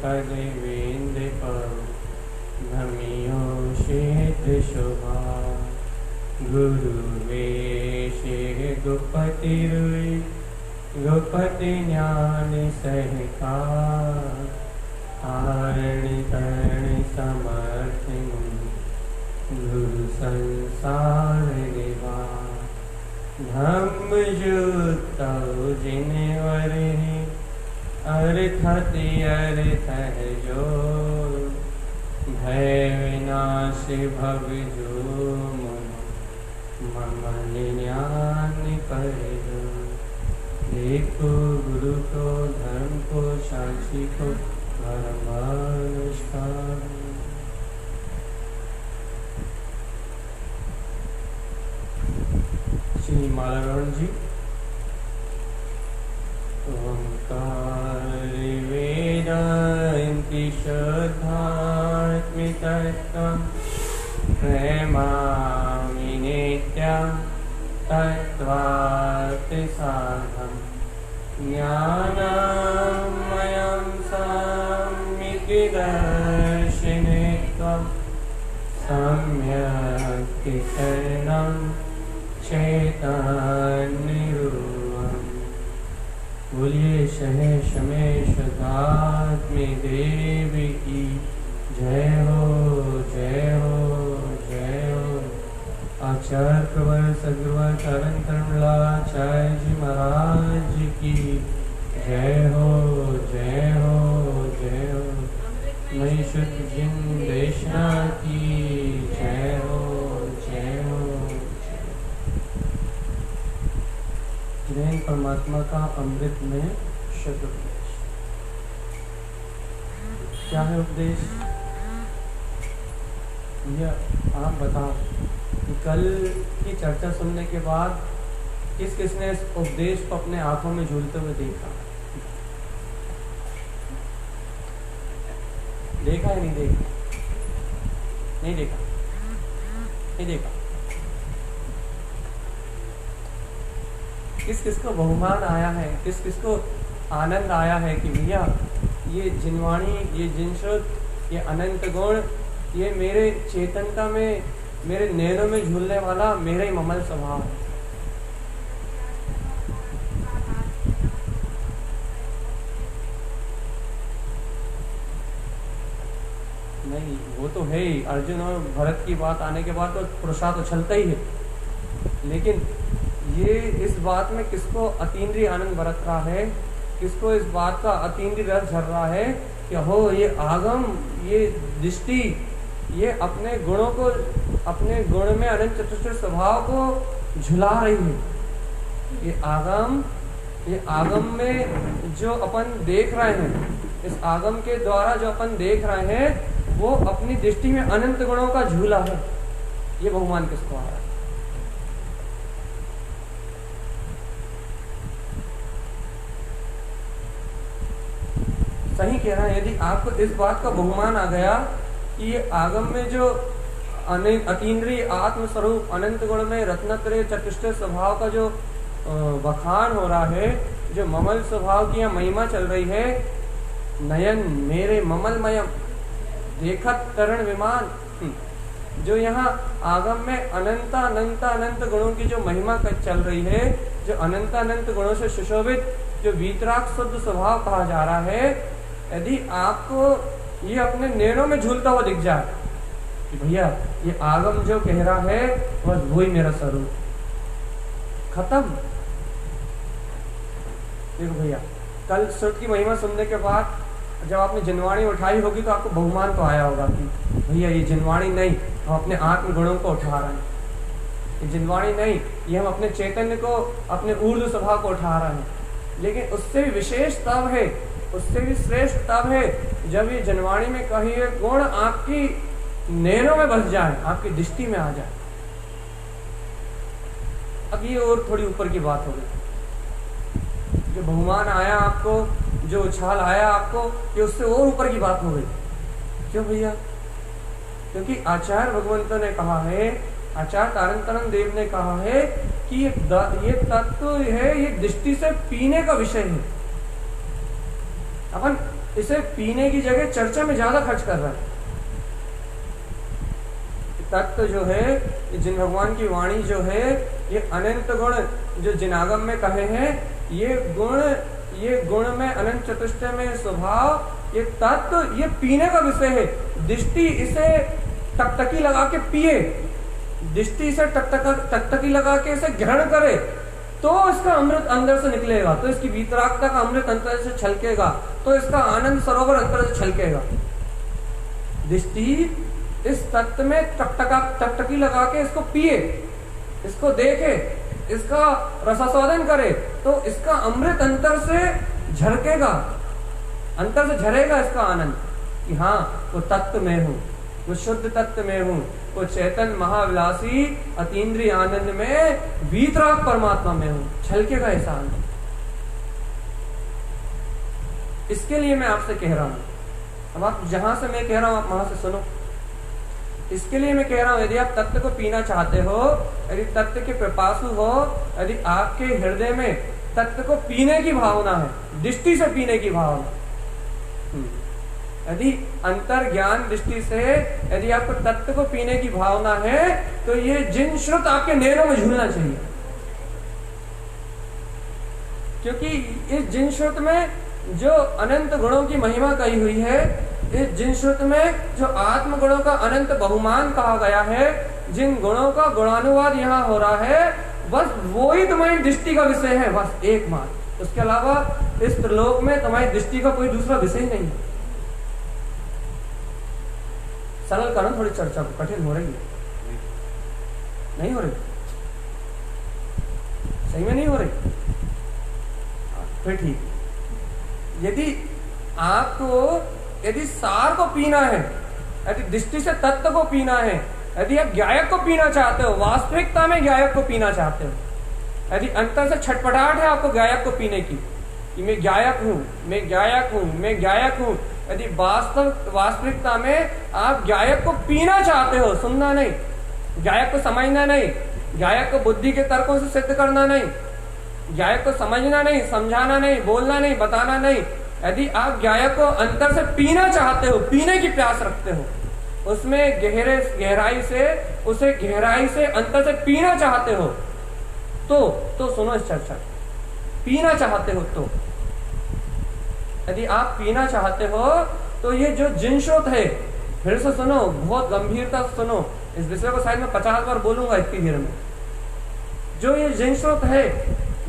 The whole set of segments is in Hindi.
कदेवेंद्र पर नमियो शेत शोभा गुरु वेशे गुपति रुई गुपति ज्ञान सहकार आरण्य तरण समर्थ गुरु संसार दिवा धम्म युक्त जिनवर अर्थत अर्थ जो भय विनाश भव जो मम ज्ञान कर जो। देखो गुरु को धर्म को साक्षी को परमानुष्ठान। श्री मालागौड़ जी। ओंकार वेदांति शुद्धात्मिकत्वं प्रेमामि नित्यं तत्त्वार्थि साधनं ज्ञानमयं सम्यक् दर्शिनित्वं सम्यक् शरणं चैतन्यरूपम्। बोलिए सहेश में सदात्म देवी की जय हो जय हो जय हो। आचार्य प्रवर सदगुरुवर चरण तरमलाचार्य जी महाराज की जय हो जय हो जय हो। नई शुद्ध जिन देशना की जय हो जय हो। जैन परमात्मा का अमृत में शत उपदेश। क्या है उपदेश? यह आप बताओ कि कल की चर्चा सुनने के बाद किस किसने इस उपदेश को अपने आंखों में झूलते हुए देखा? देखा या नहीं देखा? नहीं देखा? नहीं देखा? किस किस को बहुमान आया है? किस किस को आनंद आया है कि भैया ये जिनवाणी, ये जिनश्रुत, ये अनंत गुण, ये मेरे चेतनता में, मेरे नैनों में झूलने वाला मेरा ही ममल स्वभाव है। नहीं, वो तो है ही। अर्जुन और भरत की बात आने के बाद तो पुरुषार्थ उछलता ही है। लेकिन ये इस बात में किसको अतीन्द्रिय आनंद बरत रहा है, किसको इस बात का अतीन्द्रिय रस झर रहा है कि हो ये आगम, ये दृष्टि, ये अपने गुणों को, अपने गुण में अनंत चतुष्ट स्वभाव को झुला रही है। ये आगम में जो अपन देख रहे हैं, इस आगम के द्वारा जो अपन देख रहे हैं, वो अपनी दृष्टि में अनंत गुणों का झूला है। ये बहुमान किसको आ रहा है? सही कह रहा है। यदि आपको इस बात का बहुमान आ गया कि ये आगम में जो अतीन्द्रिय आत्मस्वरूप अनंत गुण में रत्नत्रय चतुष्ट स्वभाव का जो बखान हो रहा है, जो ममल स्वभाव की यहाँ महिमा चल रही है, नयन मेरे ममलमयम देखत तरण विमान, जो यहाँ आगम में अनंत गुणों की जो महिमा चल रही है, जो अनंत गुणों से सुशोभित जो वीतराग शुद्ध स्वभाव कहा जा रहा है, यदि आपको ये अपने नैनों में झूलता हुआ दिख जाए कि भैया ये आगम जो कह रहा है बस वही मेरा स्वरूप, खत्म। देखो भैया, कल श्रुत की महिमा सुनने के बाद जब आपने जिनवाणी उठाई होगी तो आपको बहुमान तो आया होगा कि भैया ये जिनवाणी नहीं, हम अपने आत्म गुणों को उठा रहे हैं। ये जिनवाणी नहीं, ये हम अपने चैतन्य को, अपने ऊर्ध्व स्वभाव को उठा रहे हैं। लेकिन उससे भी विशेष तब है, उससे भी श्रेष्ठ तब है जब ये जिनवाणी में कही हुए गुण आपकी नैनों में बस जाए, आपकी दृष्टि में आ जाए। अब ये और थोड़ी ऊपर की बात हो गई। जो बहुमान आया आपको, जो उछाल आया आपको, कि उससे और ऊपर की बात हो गई। क्यों भैया? क्योंकि आचार्य भगवंत ने कहा है, आचार्य तारन देव ने कहा है कि ये तत्व है, ये दृष्टि से पीने का विषय है। अपन इसे पीने की जगह चर्चा में ज्यादा खर्च कर रहा है। तत्व जो है, जिन भगवान की वाणी जो है, ये अनंत गुण जो जिनागम में कहे हैं, ये गुण में अनंत चतुष्टय में स्वभाव, ये तत्व, ये पीने का विषय है। दृष्टि इसे टकटकी लगा के पिए, दृष्टि से टकटकी लगा के इसे ग्रहण करे, तो इसका अमृत अंदर से निकलेगा, तो इसकी वीतरागता का अमृत अंतर से छलकेगा, तो इसका आनंद सरोवर अंतर से छलकेगा। दृष्टि इस तत्व में टकटकी लगा के इसको पिए, इसको देखे, इसका रसास्वादन करे, तो इसका अमृत अंतर से झलकेगा, अंतर से झरेगा इसका आनंद कि हाँ वो तत्व में हूँ, वो शुद्ध तत्व में हूँ, वो चैतन्य महाविलासी अतीन्द्रिय आनंद में वीतराग परमात्मा में हूँ, छलकेगा ऐसा आनंद। इसके लिए मैं आपसे कह रहा हूँ, अब आप जहां से मैं कह रहा हूं आप वहां से सुनो। इसके लिए मैं कह रहा हूं, यदि आप तत्व को पीना चाहते हो, यदि तत्व के पिपासु हो, यदि आपके हृदय में तत्व को पीने की भावना है, दृष्टि से पीने की भावना, यदि अंतर ज्ञान दृष्टि से यदि आपको तत्व को पीने की भावना है, तो ये जिन श्रुत आपके नैनों में झूलना चाहिए, क्योंकि इस जिन श्रुत में जो अनंत गुणों की महिमा कही हुई है, इस जिन श्रुत में जो आत्म गुणों का अनंत बहुमान कहा गया है, जिन गुणों का गुणानुवाद यहाँ हो रहा है, बस वो ही तुम्हारी दृष्टि का विषय है, बस एकमात्र। उसके अलावा इस त्रिलोक में तुम्हारी दृष्टि का कोई दूसरा विषय नहीं है। सरल करो थोड़ी चर्चा को, कठिन हो रही है, नहीं हो रही, सही में नहीं हो रही, फिर ठीक। यदि आपको यदि सार को पीना है, यदि दृष्टि से तत्व को पीना है, यदि आप ज्ञायक को पीना चाहते हो, वास्तविकता में ज्ञायक को पीना चाहते हो, यदि अंतर से छटपटाहट है आपको ज्ञायक को पीने की कि मैं ज्ञायक हूं, मैं ज्ञायक हूं, मैं ज्ञायक हूं, यदि वास्तविकता में आप ज्ञायक को पीना चाहते हो, सुनना नहीं, ज्ञायक को समझना नहीं, ज्ञायक को बुद्धि के तर्कों से सिद्ध करना नहीं, ज्ञायक को समझना नहीं, समझाना नहीं, बोलना नहीं, बताना नहीं, यदि आप ज्ञायक को अंतर से पीना चाहते हो, पीने की प्यास रखते हो, उसमें गहराई से, उसे गहराई से अंतर से पीना चाहते हो, तो सुनो इस चर्चा, पीना चाहते हो तो यदि आप पीना चाहते हो तो ये जो जिन श्रोत है, फिर से सुनो, बहुत गंभीरता से सुनो, इस विषय को शायद मैं 50 बार बोलूंगा इतनी देर में। जो ये जिन श्रोत है,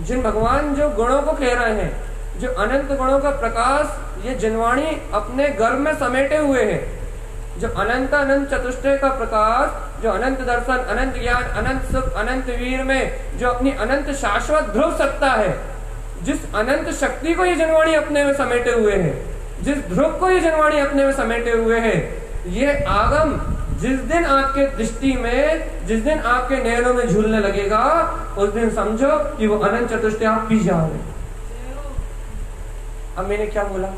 जिन भगवान जो गुणों को कह रहे हैं, जो अनंत गुणों का प्रकाश ये जिनवाणी अपने गर्भ में समेटे हुए है, जो अनंत चतुष्टय का प्रकाश, जो अनंत दर्शन, अनंत ज्ञान, अनंत सुख, अनंत वीर में जो अपनी अनंत शाश्वत ध्रुव सत्ता है, जिस अनंत शक्ति को ये जिनवाणी अपने में समेटे हुए है, जिस ध्रुव को ये जिनवाणी अपने में समेटे हुए है, ये आगम जिस दिन आपके दृष्टि में, जिस दिन आपके नयनों में झूलने लगेगा, उस दिन समझो कि वो अनंत चतुष्टय आप पी जाओगे। अब मैंने क्या बोला,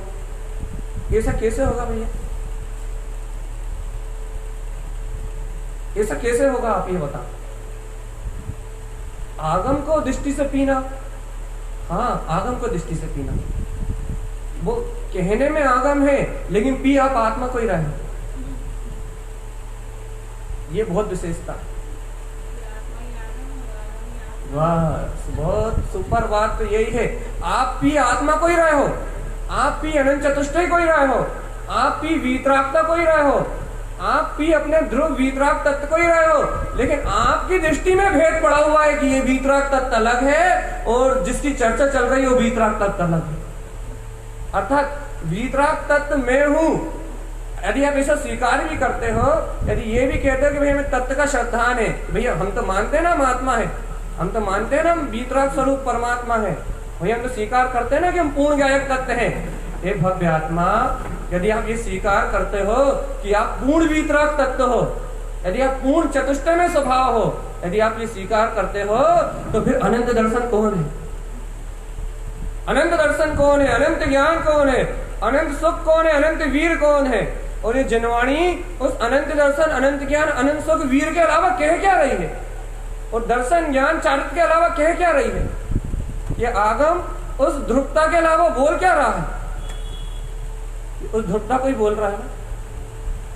ऐसा कैसे होगा भैया, ऐसा कैसे होगा आप ये बता। आगम को दृष्टि से पीना, हाँ आगम को दृष्टि से पीना, वो कहने में आगम है लेकिन पी आप आत्मा को ही रहे, ये बहुत विशेषता। वाह, बहुत सुपर बात तो यही है, आप पी आत्मा को ही रहे हो, आप पी अनंत चतुष्टय को ही रहे हो, आप पी वीतरागता को ही रहे हो, आप पी अपने ध्रुव वीतराग तत्व को ही रहे हो, लेकिन आपकी दृष्टि में भेद पड़ा हुआ है कि ये वीतराग तत्व अलग है और जिसकी चर्चा चल रही है वो वीतराग तत्व अलग है। अर्थात वीतराग तत्व मैं हूं, यदि आप ऐसा स्वीकार भी करते हो, यदि ये भी कहते हो कि भैया हमें तत्व का श्रद्धान है, भैया हम तो मानते हैं ना महात्मा है, हम तो मानते हैं ना हम वीतराग स्वरूप परमात्मा है, भैया हम तो स्वीकार करते हैं ना कि हम पूर्ण ज्ञायक तत्व हैं। हे भव्य आत्मा, यदि आप ये स्वीकार करते हो कि आप पूर्ण वीतराग तत्व हो, यदि आप पूर्ण चतुष्टय में स्वभाव हो, यदि आप ये स्वीकार करते हो, तो फिर अनंत दर्शन कौन है, अनंत दर्शन कौन है, अनंत ज्ञान कौन है, अनंत सुख कौन है, अनंत वीर कौन है। और ये जिनवाणी उस अनंत दर्शन, अनंत ज्ञान, अनंत सुख, वीर के अलावा कह क्या रही है, और दर्शन ज्ञान चारित्र के अलावा कह क्या रही है। ये आगम उस ध्रुवता के अलावा बोल क्या रहा है। उस धुरता कोई बोल रहा है ना,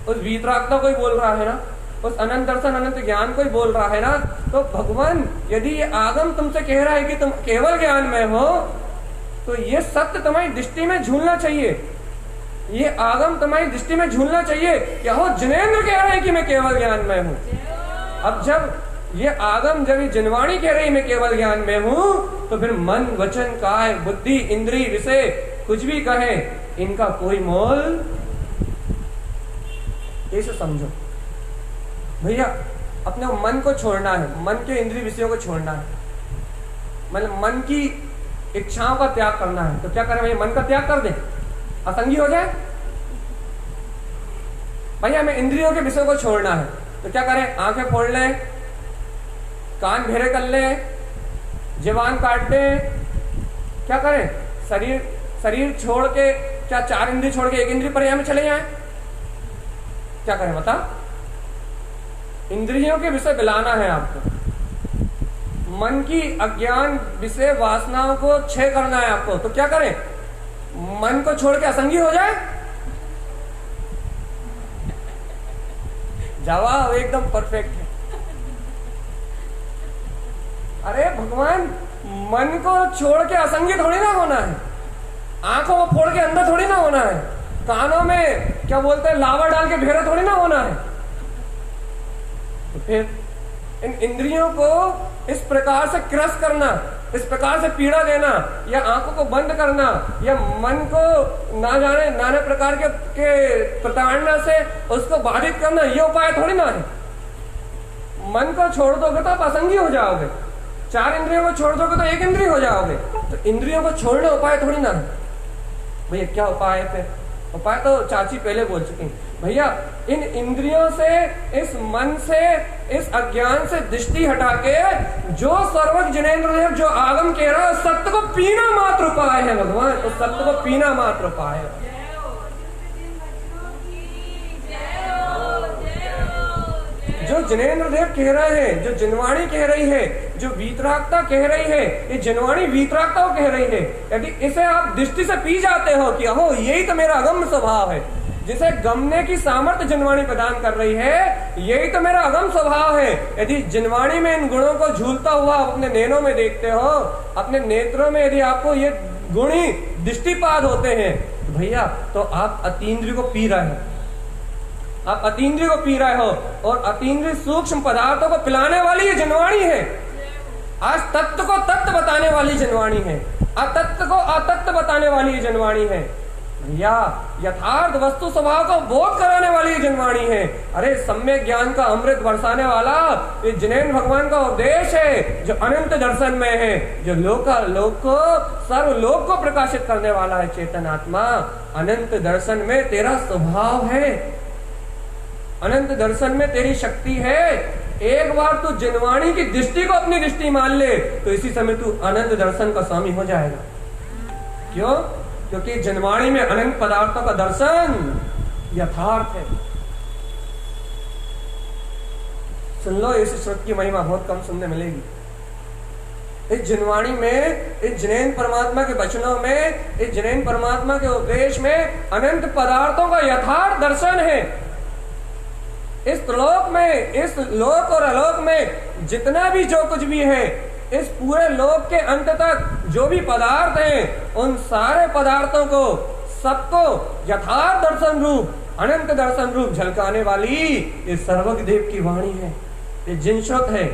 उस वीतरागता कोई बोल रहा है ना, उस अनंत दर्शन अनंत ज्ञान कोई बोल रहा है ना। तो भगवान यदि ये आगम तुमसे कह रहा है कि तुम केवल ज्ञान में हो, तो ये सत्य तुम्हारी दृष्टि में झूलना चाहिए, ये आगम तुम्हारी दृष्टि में झूलना चाहिए। क्या हो, जिनेंद्र कह रहे हैं कि मैं केवल ज्ञान में हूं। अब जब ये आगम, जब ये जिनवाणी कह रही मैं केवल ज्ञान में हूं, तो फिर मन वचन काय बुद्धि इंद्री विषय कुछ भी कहे, इनका कोई मोल। इसे समझो भैया, अपने मन को छोड़ना है, मन के इंद्रिय विषयों को छोड़ना है, मतलब मन की इच्छाओं का त्याग करना है। तो क्या करें भैया, मन का त्याग कर दें, असंगी हो जाए। भैया हमें इंद्रियों के विषयों को छोड़ना है, तो क्या करें, आंखें फोड़ लें, कान घेरे कर लें, जीवान काट दें, क्या करें, शरीर छोड़ के, क्या 4 इंद्रिय छोड़ के 1 इंद्रिय पर में चले जाएं, क्या करें बता। इंद्रियों के विषय दिलाना है आपको, मन की अज्ञान विषय वासनाओं को क्षय करना है आपको। तो क्या करें, मन को छोड़ के असंगी हो जाए। जवाब एकदम परफेक्ट है। अरे भगवान, मन को छोड़ के असंगी थोड़ी ना होना है, आंखों को फोड़ के अंदर थोड़ी ना होना है, कानों में क्या बोलते हैं लावा डाल के भेड़ा थोड़ी ना होना है। तो फिर इन इंद्रियों को इस प्रकार से क्रश करना, इस प्रकार से पीड़ा देना, या आंखों को बंद करना, या मन को ना जाने नाना प्रकार के प्रताड़ना से उसको बाधित करना, ये उपाय थोड़ी ना है। मन को छोड़ दोगे तो आप असंगी हो जाओगे, 4 इंद्रियों को छोड़ दोगे तो 1 इंद्रिय हो जाओगे। तो इंद्रियों को छोड़ना उपाय थोड़ी ना है। भैया क्या उपाय है फिर? उपाय तो चाची पहले बोल चुकी भैया, इन इंद्रियों से, इस मन से, इस अज्ञान से दृष्टि हटा के जो सर्वज्ञ जिनेंद्र देव जो आगम कह रहा है, सत्य को पीना मात्र उपाय है भगवान। तो सत्य को पीना मात्र उपाय है। जो जिनेंद्र देव कह रहे हैं, जो जिनवाणी कह रही है, जो वीतरागता कह रही है, ये जिनवाणी वीतरागता कह रही है। यदि इसे आप दृष्टि से पी जाते हो कि अहो यही तो मेरा अगम्य स्वभाव है, जिसे गमने की सामर्थ्य जिनवाणी प्रदान कर रही है, यही तो मेरा अगम स्वभाव है। यदि जिनवाणी में इन गुणों को झूलता हुआ अपने नैनों में देखते हो, अपने नेत्रों में यदि आपको ये गुणी दृष्टिपात होते हैं, तो भैया तो आप अतीन्द्रिय को पी रहे हो, आप अतीन्द्रिय को पी रहे हो। और अतीन्द्रिय सूक्ष्म पदार्थों को पिलाने वाली ये जिनवाणी है। आज तत्व को तत्व बताने वाली जिनवाणी है, अतत्व को अतत्व बताने वाली जिनवाणी है, या यथार्थ वस्तु स्वभाव को बोध कराने वाली जिनवाणी है। अरे सम्यक ज्ञान का अमृत बरसाने वाला ये जिनेंद्र भगवान का उपदेश है, जो अनंत दर्शन में है, जो लोक को सर्वलोक को प्रकाशित करने वाला है। चेतन आत्मा, अनंत दर्शन में तेरा स्वभाव है, अनंत दर्शन में तेरी शक्ति है। एक बार तू जिनवाणी की दृष्टि को अपनी दृष्टि मान ले, तो इसी समय तू अनंत दर्शन का स्वामी हो जाएगा। क्यों? क्योंकि जिनवाणी में अनंत पदार्थों का दर्शन यथार्थ है। सुन लो, इस श्रुति की महिमा बहुत कम सुनने मिलेगी। इस जिनवाणी में, इस जिनेंद्र परमात्मा के वचनों में, इस जिनेंद्र परमात्मा के उपदेश में अनंत पदार्थों का यथार्थ दर्शन है। इस लोक में, इस लोक और अलोक में जितना भी जो कुछ भी है, इस पूरे लोक के अंत तक जो भी पदार्थ हैं, उन सारे पदार्थों को, सबको यथार्थ दर्शन रूप, अनंत दर्शन रूप झलकाने वाली ये सर्वज्ञ देव की वाणी है, ये जिनश्रुत है।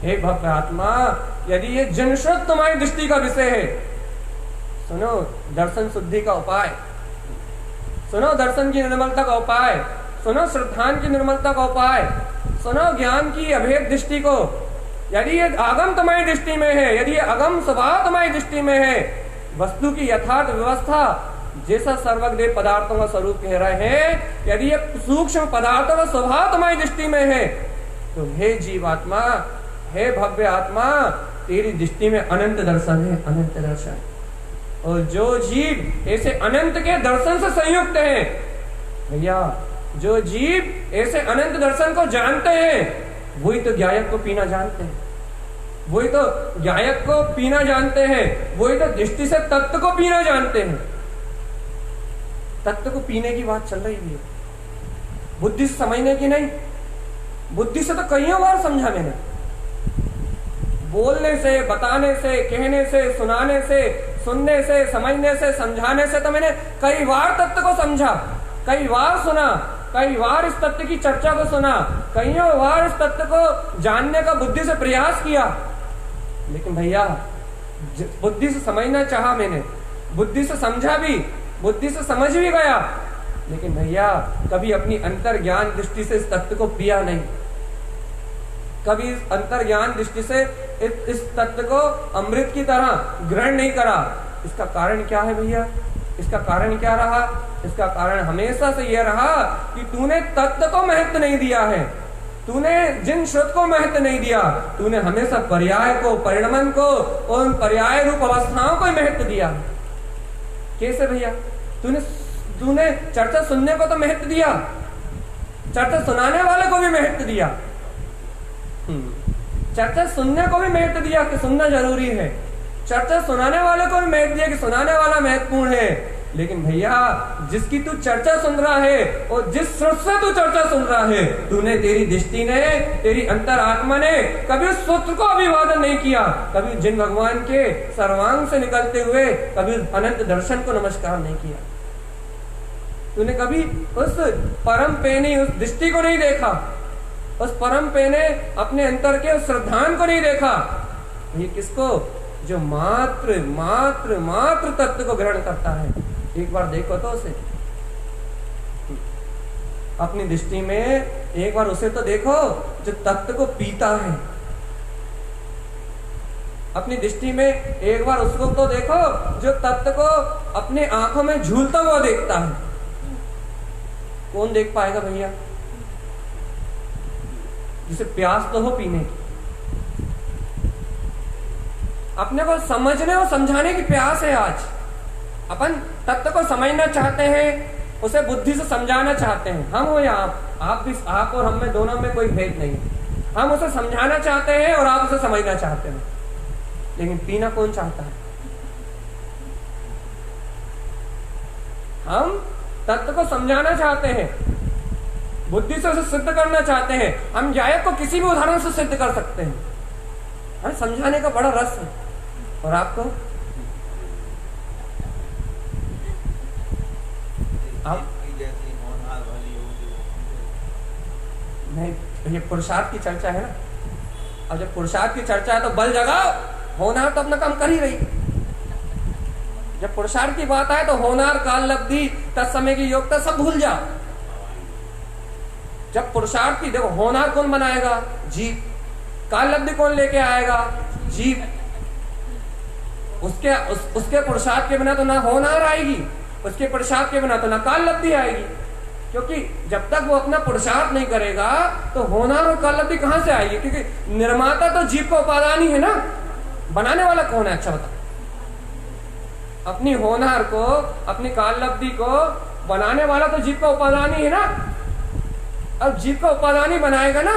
हे भक्त आत्मा, यदि ये जिनश्रुत तुम्हारी दृष्टि का विषय है, सुनो दर्शन शुद्धि का उपाय, सुनो दर्शन की निर्मलता का उपाय, सुनो श्रद्धान की निर्मलता का उपाय, सुनो ज्ञान की अभेद दृष्टि को। यदि ये आगम तुम्हारी दृष्टि में है, यदि ये अगम स्वभाव तुम्हारी दृष्टि में है, वस्तु की यथार्थ व्यवस्था जैसा सर्वज्ञ पदार्थों का स्वरूप कह रहे हैं, यदि ये सूक्ष्म पदार्थों का स्वभाव तुम्हारी दृष्टि में है, तो हे जीवात्मा, हे भव्य आत्मा, तेरी दृष्टि में अनंत दर्शन है, अनंत दर्शन। और जो जीव ऐसे अनंत के दर्शन से संयुक्त है, भैया जो जीव ऐसे अनंत दर्शन को जानते हैं, वही तो ज्ञायक को पीना जानते हैं, वही तो ज्ञायक को पीना जानते हैं, वही तो दृष्टि से तत्व को पीना जानते हैं। तत्व को पीने की बात चल रही है, बुद्धि से समझने की नहीं। बुद्धि से तो कईयों बार समझा मैंने, बोलने से, बताने से, कहने से, सुनाने से, सुनने से, समझने से, समझाने से तो मैंने कई बार तत्व को समझा, कई बार सुना, कई बार इस तत्व की चर्चा को सुना, कईयों बार इस तत्व को जानने का बुद्धि से प्रयास किया। लेकिन भैया बुद्धि से समझना चाहा मैंने, बुद्धि से समझा भी, बुद्धि से समझ भी गया, लेकिन भैया कभी अपनी अंतर ज्ञान दृष्टि से इस तत्व को पिया नहीं, कभी इस अंतर ज्ञान दृष्टि से इस तत्व को अमृत की तरह ग्रहण नहीं करा। इसका कारण क्या है भैया? इसका कारण क्या रहा? इसका कारण हमेशा से यह रहा कि तूने तत्व को महत्व नहीं दिया है, तूने जिन श्रुत को महत्व नहीं दिया, तूने हमेशा पर्याय को, परिणमन को, उन पर्याय रूप अवस्थाओं को महत्व दिया। कैसे भैया? तूने चर्चा सुनने को तो महत्व दिया, चर्चा सुनाने वाले को भी महत्व दिया, चर्चा सुनने को भी महत्व दिया कि सुनना जरूरी है, चर्चा सुनाने वाले को भी महत्व दिया कि सुनाने वाला महत्वपूर्ण है। लेकिन भैया जिसकी तू चर्चा सुन रहा है और जिस श्रुत से तू चर्चा सुन रहा है, तूने, तेरी दृष्टि ने, तेरी अंतर आत्मा ने कभी उस सूत्र को अभिवादन नहीं किया, कभी जिन भगवान के सर्वांग से निकलते हुए कभी अनंत दर्शन को नमस्कार नहीं किया, तूने कभी उस परम पेनी, उस दृष्टि को नहीं देखा, उस परम पे ने अपने अंतर के उस श्रद्धान को नहीं देखा। ये किसको? जो मात्र मात्र मात्र तत्व को ग्रहण करता है। एक बार देखो तो उसे अपनी दृष्टि में, एक बार उसे तो देखो जो तत्व को पीता है, अपनी दृष्टि में एक बार उसको तो देखो जो तत्व को अपने आंखों में झूलता हुआ देखता है। कौन देख पाएगा भैया? जिसे प्यास तो हो पीने की, अपने को समझने और समझाने की प्यास है। आज अपन तत्व को समझना चाहते हैं, उसे बुद्धि से समझाना चाहते हैं, हम हो या आप भी, आप और हम में दोनों में कोई भेद नहीं है। हम उसे समझाना चाहते हैं और आप उसे समझना चाहते हैं, लेकिन पीना कौन चाहता है? हम तत्व को समझाना चाहते हैं, बुद्धि से उसे सिद्ध करना चाहते हैं, हम जायक को किसी भी उदाहरण से सिद्ध कर सकते हैं, हमें समझाने का बड़ा रस है। और आपको आप नहीं, ये पुरुषार्थ की चर्चा है ना। अब जब पुरुषार्थ की चर्चा है तो बल जगाओ, होनहार तो अपना काम कर ही रही। जब पुरुषार्थ की बात आए तो होनहार, काल लब्धि, तत्समय की योग्यता सब भूल जाओ। जब पुरुषार्थ की, देखो होनहार कौन बनाएगा? जीव। काल लब्धि कौन लेके आएगा? जीव। उसके पुरुषार्थ के बिना तो ना होनहार आएगी, उसके पुरुषार्थ के बिना तो ना काल लब्धि आएगी, क्योंकि जब तक वो अपना पुरुषार्थ नहीं करेगा तो होनहार और काल लब्धि कहां से आएगी? क्योंकि निर्माता तो जीव का उपादान ही है ना, बनाने वाला कौन है? अच्छा बताओ। अपनी होनहार को, अपनी काल लब्धि को बनाने वाला तो जीव का उपादान ही है ना। अब जीव का उपादान ही बनाएगा ना,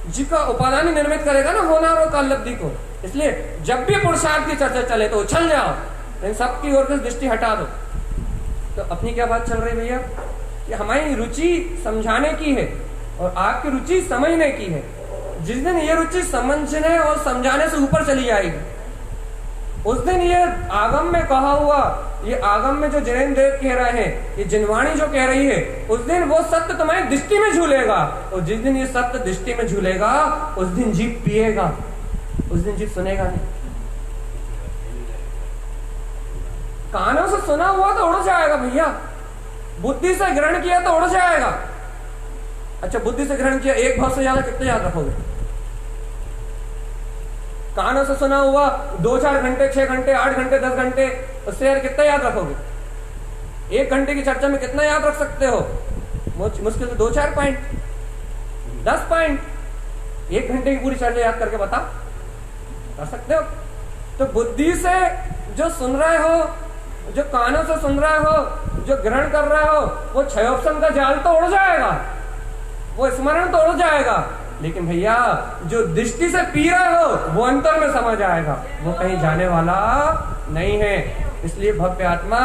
जीव का उपादान ही निर्मित करेगा ना होनहार और काल लब्धि को। इसलिए जब भी पुरुषार्थ की चर्चा चले तो उछल जाओ, लेकिन सबकी ओर से दृष्टि हटा दो। तो अपनी क्या बात चल रही भैया? कि हमारी रुचि समझाने की है और आपकी रुचि समझने की है। जिस दिन ये रुचि समझने और समझाने से ऊपर चली जाएगी, उस दिन ये आगम में कहा हुआ, ये आगम में जो जैन देव कह रहे हैं, ये जिनवाणी जो कह रही है, उस दिन वो सत्य तुम्हारी दृष्टि में झूलेगा। और जिस दिन ये सत्य दृष्टि में झूलेगा, उस दिन जीव पिएगा, उस दिन जीव सुनेगा नहीं। कानों से सुना हुआ तो उड़ जाएगा भैया, बुद्धि से ग्रहण किया तो उड़ जाएगा। अच्छा, बुद्धि से ग्रहण किया, एक भाव से ज्यादा कितने याद रखोगे? कानों से सुना हुआ 2-4 घंटे, 6 घंटे, 8 घंटे, 10 घंटे, उससे यार कितना याद रखोगे? 1 घंटे की चर्चा में कितना याद रख सकते हो? मुश्किल से 2-4 पॉइंट, 10 पॉइंट। 1 घंटे की पूरी चर्चा याद करके बता, कर सकते हो? तो बुद्धि से जो सुन रहे हो, जो कानों से सुन रहे हो, जो ग्रहण कर रहे हो, वो 6 ऑप्शन का जाल तो उड़ जाएगा, वो स्मरण तो उड़ जाएगा। लेकिन भैया जो दृष्टि से पी रहे हो वो अंतर में समझ आएगा, वो कहीं जाने वाला नहीं है। इसलिए भव्य आत्मा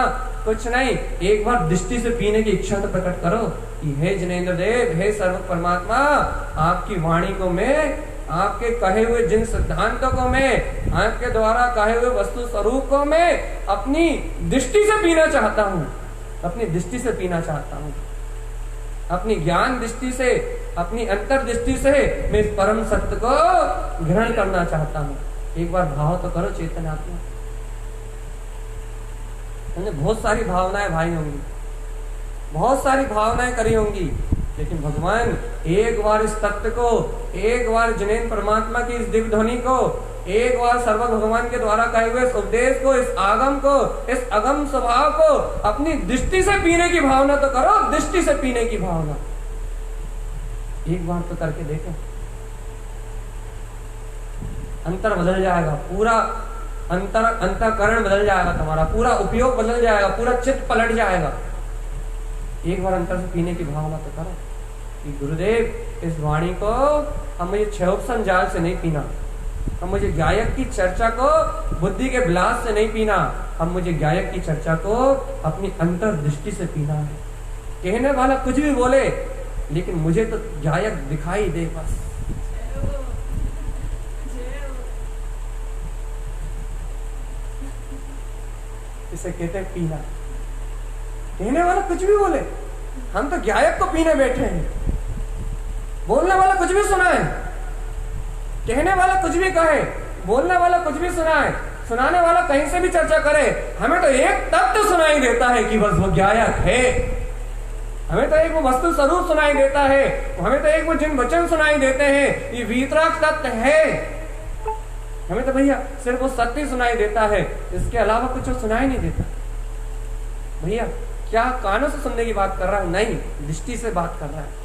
कुछ नहीं, एक बार दृष्टि से पीने की इच्छा तो प्रकट करो कि हे जिनेंद्र देव, हे सर्व परमात्मा, आपकी वाणी को मैं, आपके कहे हुए जिन सिद्धांतों को मैं, आपके द्वारा कहे हुए वस्तु स्वरूप को मैं अपनी दृष्टि से पीना चाहता हूँ, अपनी दृष्टि से पीना चाहता हूँ, अपनी ज्ञान दृष्टि से, अपनी अंतर्दृष्टि से मैं इस परम सत्य को ग्रहण करना चाहता हूँ। एक बार भाव तो करो चेतन आत्मा। बहुत सारी भावनाएं भाई होंगी, बहुत सारी भावनाएं करी होंगी, लेकिन भगवान एक बार इस तत्व को, एक बार जिनेन्द्र परमात्मा की इस दिव्य ध्वनि को, एक बार सर्व भगवान के द्वारा कहे हुए इस उपदेश को, इस आगम को, इस अगम स्वभाव को अपनी दृष्टि से पीने की भावना तो करो, दृष्टि से पीने की भावना एक बार तो करके देखो। अंतर बदल जाएगा, पूरा अंतःकरण बदल जाएगा, तुम्हारा पूरा उपयोग बदल जाएगा, पूरा चित्त पलट जाएगा। एक बार अंतर से पीने की भावना तो करो कि गुरुदेव इस वाणी को हम मुझे क्षयोत्सन जाल से नहीं पीना, हम मुझे गायक की चर्चा को बुद्धि के विलास से नहीं पीना, हम मुझे गायक की चर्चा को अपनी अंतर्दृष्टि से पीना है। कहने वाला कुछ भी बोले, लेकिन मुझे तो गायक दिखाई दे बस। इसे कहते हैं पीना। कहने वाला कुछ भी बोले, हम तो गायक को पीने बैठे हैं। बोलने वाला कुछ भी सुनाए, कहने वाला कुछ भी कहे, बोलने वाला कुछ भी सुनाए, सुनाने वाला कहीं से भी चर्चा करे, हमें तो एक तत्व सुनाई देता है कि बस वो गायक है। हमें तो एक वो वस्तु स्वरूप सुनाई देता है, हमें तो एक वो जिन वचन सुनाई देते हैं, ये वीतराग तत्व है। हमें तो भैया सिर्फ वो सत्य सुनाई देता है, इसके अलावा कुछ सुनाई नहीं देता। भैया क्या कानों से सुनने की बात कर रहा है? नहीं, दृष्टि से बात कर रहा है।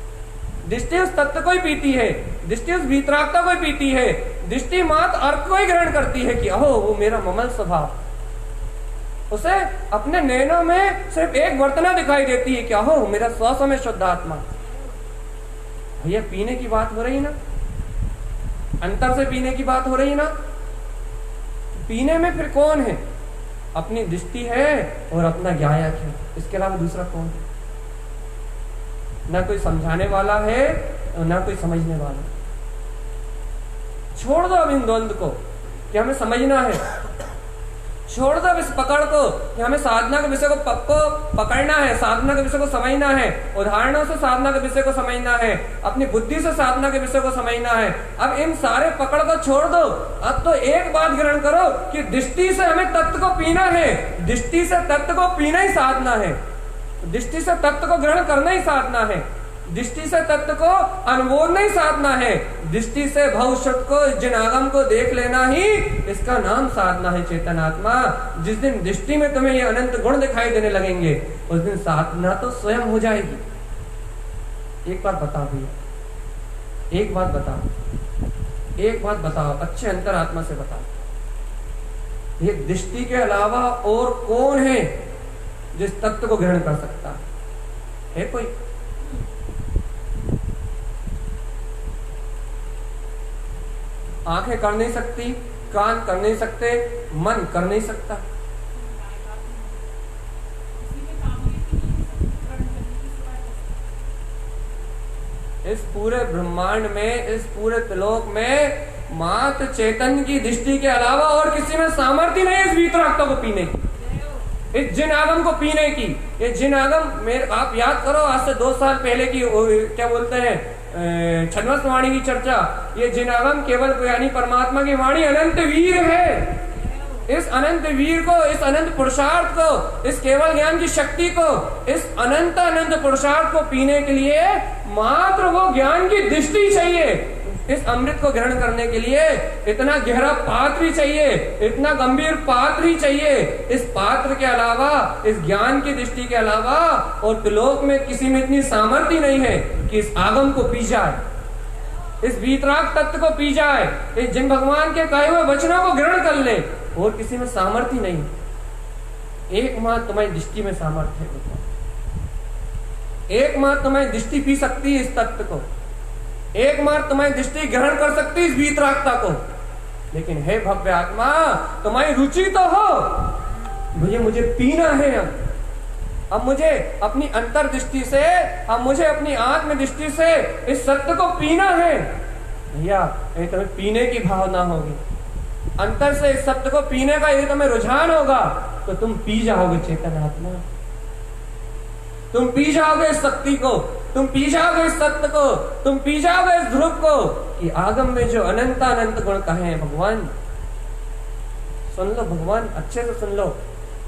दृष्टि उस तत्व को ही पीती है, दृष्टि उस वीतरागता को ही पीती है, दृष्टि मात्र अर्थ को ही ग्रहण करती है कि अहो वो मेरा ममल स्वभाव। उसे अपने नैनों में सिर्फ एक वर्तना दिखाई देती है कि अहो मेरा स्व में शुद्ध आत्मा। भैया पीने की बात हो रही ना, अंतर से पीने की बात हो रही ना। पीने में फिर कौन है? अपनी दृष्टि है और अपना गायक है, इसके अलावा दूसरा कौन है? ना कोई समझाने वाला है और ना कोई समझने वाला। छोड़ दो अब इन द्वंद को कि हमें समझना है, छोड़ दो अब इस पकड़ को कि हमें साधना के विषय को पकड़ना है, साधना के विषय को समझना है, उदाहरणों से साधना के विषय को समझना है, अपनी बुद्धि से साधना के विषय को समझना है। अब इन सारे पकड़ को छोड़ दो, अब तो एक बात ग्रहण करो कि दृष्टि से हमें तत्व को पीना है, दृष्टि से तत्व को पीना ही साधना है, दृष्टि से तत्व को ग्रहण करना ही साधना है, दृष्टि से तत्व को अनुमोदना ही साधना है, दृष्टि से भविष्य को, जिन आगम को देख लेना ही इसका नाम साधना है। चेतन आत्मा, जिस दिन दृष्टि में तुम्हें ये अनंत गुण दिखाई देने लगेंगे, उस दिन साधना तो स्वयं हो जाएगी। एक बात बताओ भैया, एक बात बताओ, एक बात बताओ, अच्छे अंतर आत्मा से बताओ, ये दृष्टि के अलावा और कौन है जिस तत्व को ग्रहण कर सकता है कोई? आंखें कर नहीं सकती, कान कर नहीं सकते, मन कर नहीं सकता। इस पूरे ब्रह्मांड में, इस पूरे त्रिलोक में मात्र चेतन की दृष्टि के अलावा और किसी में सामर्थ्य नहीं है इस वीतरागता को पीने की, इस जिन आगम को पीने की। ये जिन आगम, आप याद करो आज से 2 साल पहले की क्या बोलते हैं छद्मस वाणी की चर्चा। ये जिन आगम केवल यानी परमात्मा की वाणी अनंत वीर है। इस अनंत वीर को, इस अनंत पुरुषार्थ को, इस केवल ज्ञान की शक्ति को, इस अनंत पुरुषार्थ को पीने के लिए मात्र वो ज्ञान की दृष्टि चाहिए। इस अमृत को ग्रहण करने के लिए इतना गहरा पात्र ही चाहिए, इतना गंभीर पात्र ही चाहिए। इस पात्र के अलावा, इस ज्ञान की दृष्टि के अलावा और त्रिलोक में किसी में इतनी सामर्थ्य नहीं है कि इस आगम को पी जाए, इस वीतराग तत्व को पी जाए, इस जिन भगवान के कहे हुए वचनों को ग्रहण कर ले। और किसी में सामर्थ्य नहीं, एकमात्र तुम्हारी दृष्टि में सामर्थ्य है। एकमात्र तुम्हारी दृष्टि पी सकती है इस तत्व को, एकमात्र तुम्हारी दृष्टि ग्रहण कर सकती है इस वीतरागता को। लेकिन हे भव्य आत्मा, तुम्हारी रुचि तो हो भैया मुझे पीना है, अब अब मुझे अपनी अंतर्दृष्टि से, अब मुझे अपनी आत्म दृष्टि से इस सत्य को पीना है। भैया यदि तुम्हें पीने की भावना होगी, अंतर से इस सत्य को पीने का यदि तुम्हें रुझान होगा, तो तुम पी जाओगे चेतन आत्मा, तुम पी जाओगे इस शक्ति को, तुम पी जाओगे इस सत्य को, तुम पी जाओगे इस ध्रुव को कि आगम में जो अनंत अनंत गुण कहे हैं भगवान। सुन लो भगवान, अच्छे से सुन लो।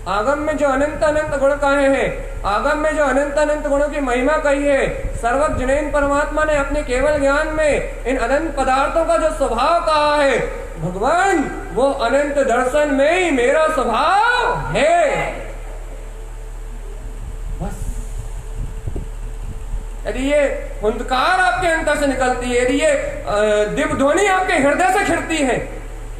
आगम में जो अनंत अनंत गुण कहे हैं, आगम में जो अनंत अनंत गुणों की महिमा कही है, सर्वज्ञ परमात्मा ने अपने केवल ज्ञान में इन अनंत पदार्थों का जो स्वभाव कहा है, भगवान वो अनंत दर्शन में ही मेरा स्वभाव है। यदि ये हुंकार आपके अंतर से निकलती है, यदि ये दिव्य ध्वनि आपके हृदय से खिड़ती है,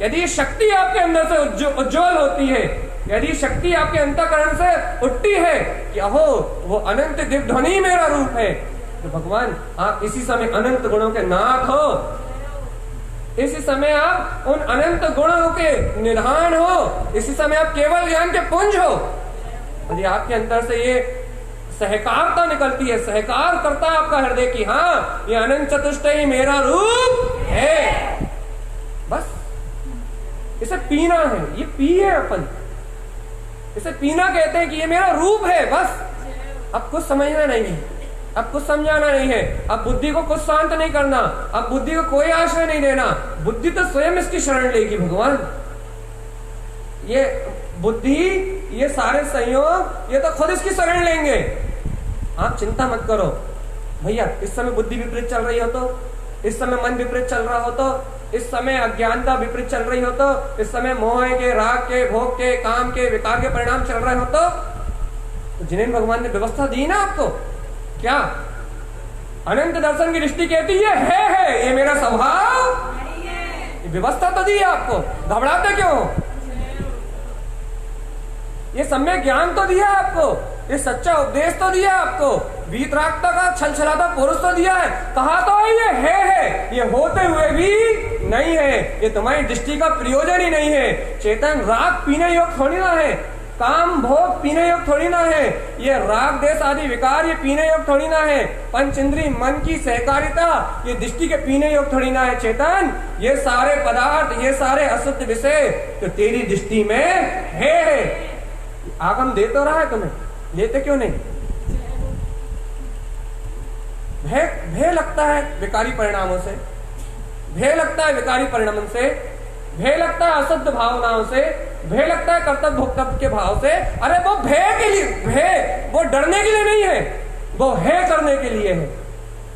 यदि ये शक्ति आपके अंदर से उज्ज्वल होती है, यदि शक्ति आपके अंतःकरण से उठती है कि अहो वो अनंत दिव्य ध्वनि मेरा रूप है, तो भगवान आप इसी समय अनंत गुणों के नाथ हो, इसी समय आप उन अनंत गुणों के निधान हो, इसी समय आप केवल ज्ञान के पुंज हो। यदि आपके अंदर से ये सहकारता निकलती है, सहकार करता है आपका हृदय की हाँ ये अनंत चतुष्टय मेरा रूप है, बस इसे पीना है, ये पिए अपन, इसे पीना कहते हैं कि ये मेरा रूप है। बस अब कुछ समझना नहीं है, अब कुछ समझाना नहीं है, अब बुद्धि को कुछ शांत नहीं करना, अब बुद्धि को कोई आश्रय नहीं देना, बुद्धि तो स्वयं इसकी शरण लेगी भगवान। ये बुद्धि, ये सारे संयोग, ये तो खुद इसकी शरण लेंगे। आप चिंता मत करो भैया। इस समय बुद्धि विपरीत चल रही हो तो, इस समय मन विपरीत चल रहा हो तो, इस समय अज्ञानता विपरीत चल रही हो तो, इस समय मोह के, राग के, भोग के, काम के, विकार के परिणाम चल रहे हो तो जिन्हें भगवान ने व्यवस्था दी ना आपको, क्या अनंत दर्शन की दृष्टि कहती है ये मेरा स्वभाव, ये व्यवस्था तो दी है आपको, घबराते क्यों? ये सम्यक ज्ञान तो दिया आपको, ये सच्चा उपदेश तो दिया आपको, वीतरागता का छलछलाता पुरुष तो दिया है। कहा तो है, ये होते हुए भी नहीं है, ये तुम्हारी दृष्टि का प्रयोजन ही नहीं है। चेतन राग पीने योग थोड़ी ना है, काम भोग पीने योग थोड़ी ना है, ये राग देश आदि विकार ये पीने योग थोड़ी ना है, पंच इंद्रिय मन की सहकारिता ये दृष्टि के पीने योग थोड़ी ना है। चेतन ये सारे पदार्थ, ये सारे अशुद्ध विषय तो तेरी दृष्टि में है। आगम दे तो रहा है तुम्हें, लेते क्यों नहीं? भय लगता है विकारी परिणामों से, भय लगता है विकारी परिणामों से, भय लगता है अशुद्ध भावनाओं से, भय लगता है कर्तव्य भोक्तव्य के भाव से। अरे वो भय के लिए, भय वो डरने के लिए नहीं है, वो है करने के लिए है,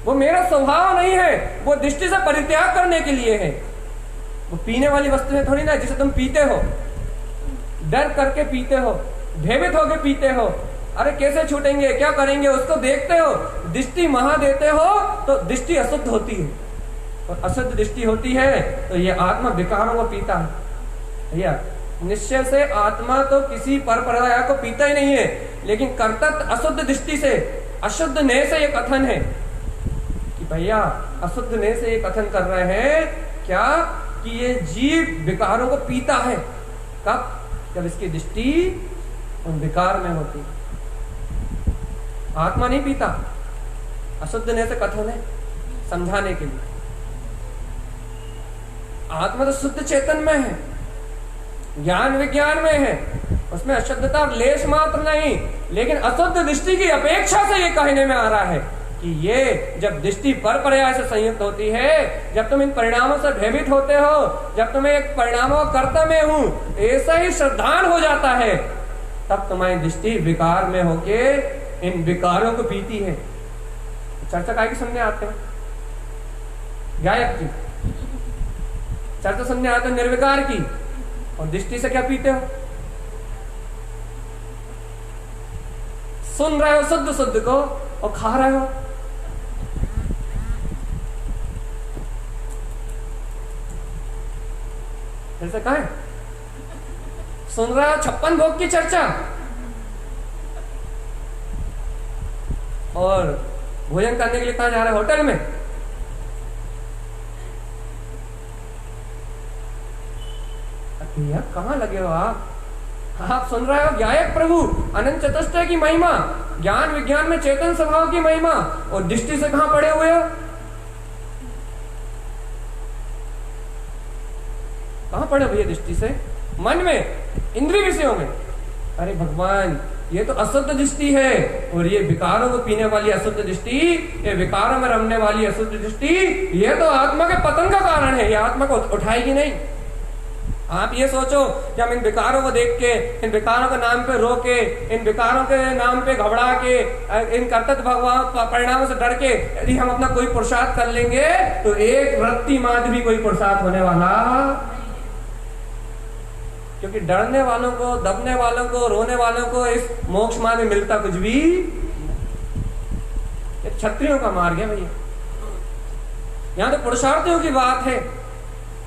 वो मेरा स्वभाव नहीं है, वो दृष्टि से परित्याग करने के लिए है। वो पीने वाली वस्तुएं थोड़ी ना जिसे तुम पीते हो, डर करके पीते हो, भयभीत होके पीते हो। अरे कैसे छूटेंगे, क्या करेंगे, उसको देखते हो, दृष्टि महा देते हो तो दृष्टि अशुद्ध होती है, और अशुद्ध दृष्टि होती है तो ये आत्मा विकारों को पीता है। भैया निश्चय से आत्मा तो किसी पर पर्याय को पीता ही नहीं है, लेकिन कर्तव्य अशुद्ध दृष्टि से, अशुद्ध ने से ये कथन है कि भैया अशुद्ध ने से ये कथन कर रहे हैं क्या कि ये जीव विकारों को पीता है। कब? जब इसकी दृष्टि उन विकार में होती। आत्मा नहीं पीता, अशुद्ध ने से कथन है समझाने के लिए। आत्मा तो शुद्ध चेतन में है, ज्ञान विज्ञान में है, उसमें अशुद्धता लेश मात्र नहीं, लेकिन अशुद्ध दृष्टि की अपेक्षा से ये कहने में आ रहा है कि ये जब दृष्टि पर पर्याय से संयुक्त होती है, जब तुम इन परिणामों से भयभीत होते हो, जब तुम्हें एक परिणामों कर्ता में हूं ऐसा ही श्रद्धान हो जाता है, तब तुम्हारी दृष्टि विकार में होके इन विकारों को पीती है। चर्चा काय की सुनने आते हैं? गायक की चर्चा सुनने आते हैं निर्विकार की, और दृष्टि से क्या पीते हो? सुन रहे हो शुद्ध शुद्ध को और खा रहे हो। ऐसे कहा है, सुन रहे हो 56 भोग की चर्चा और भोजन करने के लिए कहां जा रहे हो? होटल में। भैया कहां लगे हो आप? आप सुन रहे हो ज्ञायक प्रभु अनंत चतुष्टय की महिमा, ज्ञान विज्ञान में चेतन स्वभाव की महिमा, और दृष्टि से कहां पड़े हुए हो? कहां पड़े भैया दृष्टि से? मन में, इंद्रिय विषयों में। अरे भगवान, ये तो अशुद्ध दृष्टि है, और ये विकारों को पीने वाली अशुद्ध दृष्टि, ये विकारों में रमने वाली अशुद्ध दृष्टि, ये तो आत्मा के पतन का कारण है। ये आत्मा को उठाएगी नहीं। आप ये सोचो कि हम इन विकारों को देख के, इन विकारों के नाम पे रो के, इन विकारों के नाम पे घबरा के, इन कर्तव्य भगवान परिणामों से डर के यदि हम अपना कोई पुरुषार्थ कर लेंगे तो एक रत्ती मात्र भी कोई पुरुषार्थ होने वाला। क्योंकि डरने वालों को, दबने वालों को, रोने वालों को इस मोक्ष मार्ग में मिलता कुछ भी। ये क्षत्रियों का मार्ग है भैया। यहाँ तो पुरुषार्थियों की बात है,